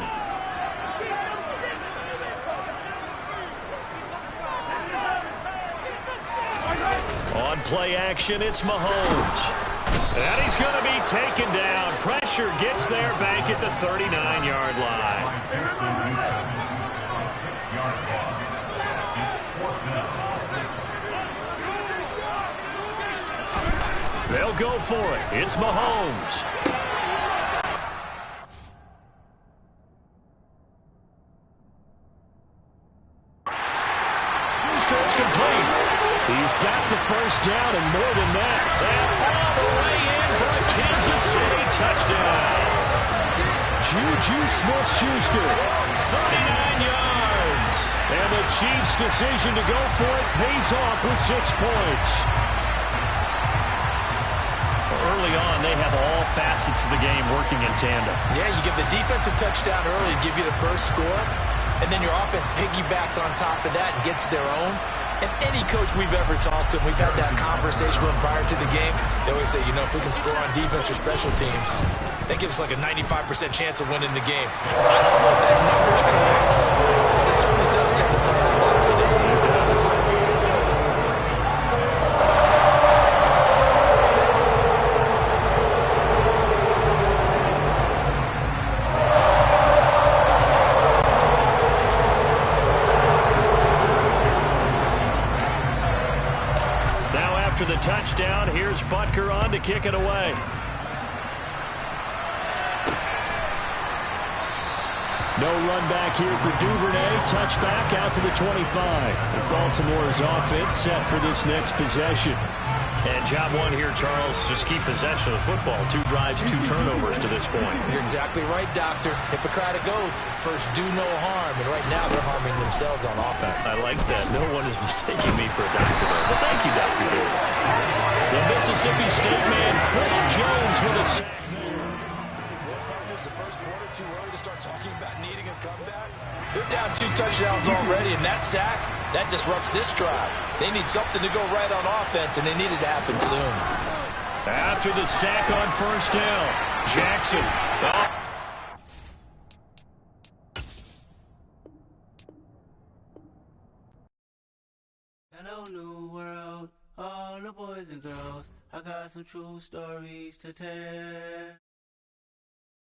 On play action, it's Mahomes. And he's going to be taken down. Pressure gets there back at the 39-yard line. They'll go for it. It's Mahomes. Schuster's complete. He's got the first down and more than that. And all the way in for a Kansas City touchdown. Juju Smith-Schuster, 39 yards. And the Chiefs' decision to go for it pays off with 6 points. Early on, they have all facets of the game working in tandem. Yeah, you give the defensive touchdown early, give you the first score, and then your offense piggybacks on top of that and gets their own. And any coach we've ever talked to, we've had that conversation with them prior to the game, they always say, you know, if we can score on defense or special teams, That gives like a 95% chance of winning the game. I don't know if that number's correct, but it certainly does tend to play out that way, doesn't it? Now after the touchdown, here's Butker on to kick it away. No run back here for Duvernay. Touchback out to the 25. Baltimore's offense set for this next possession. And job one here, Charles, just keep possession of the football. 2 drives, 2 turnovers to this point. You're exactly right, Doctor. Hippocratic oath. First, do no harm. And right now, they're harming themselves on offense. I like that. No one is mistaking me for a doctor, though. But thank you, Dr. Davis. The Mississippi State man, Chris Jones, with a sack. The first quarter, too early to start talking about needing a comeback. They're down 2 touchdowns already, and that sack, that disrupts this drive. They need something to go right on offense, and they need it to happen soon. After the sack on first down, Jackson. Hello, new world, all the boys and girls. I got some true stories to tell.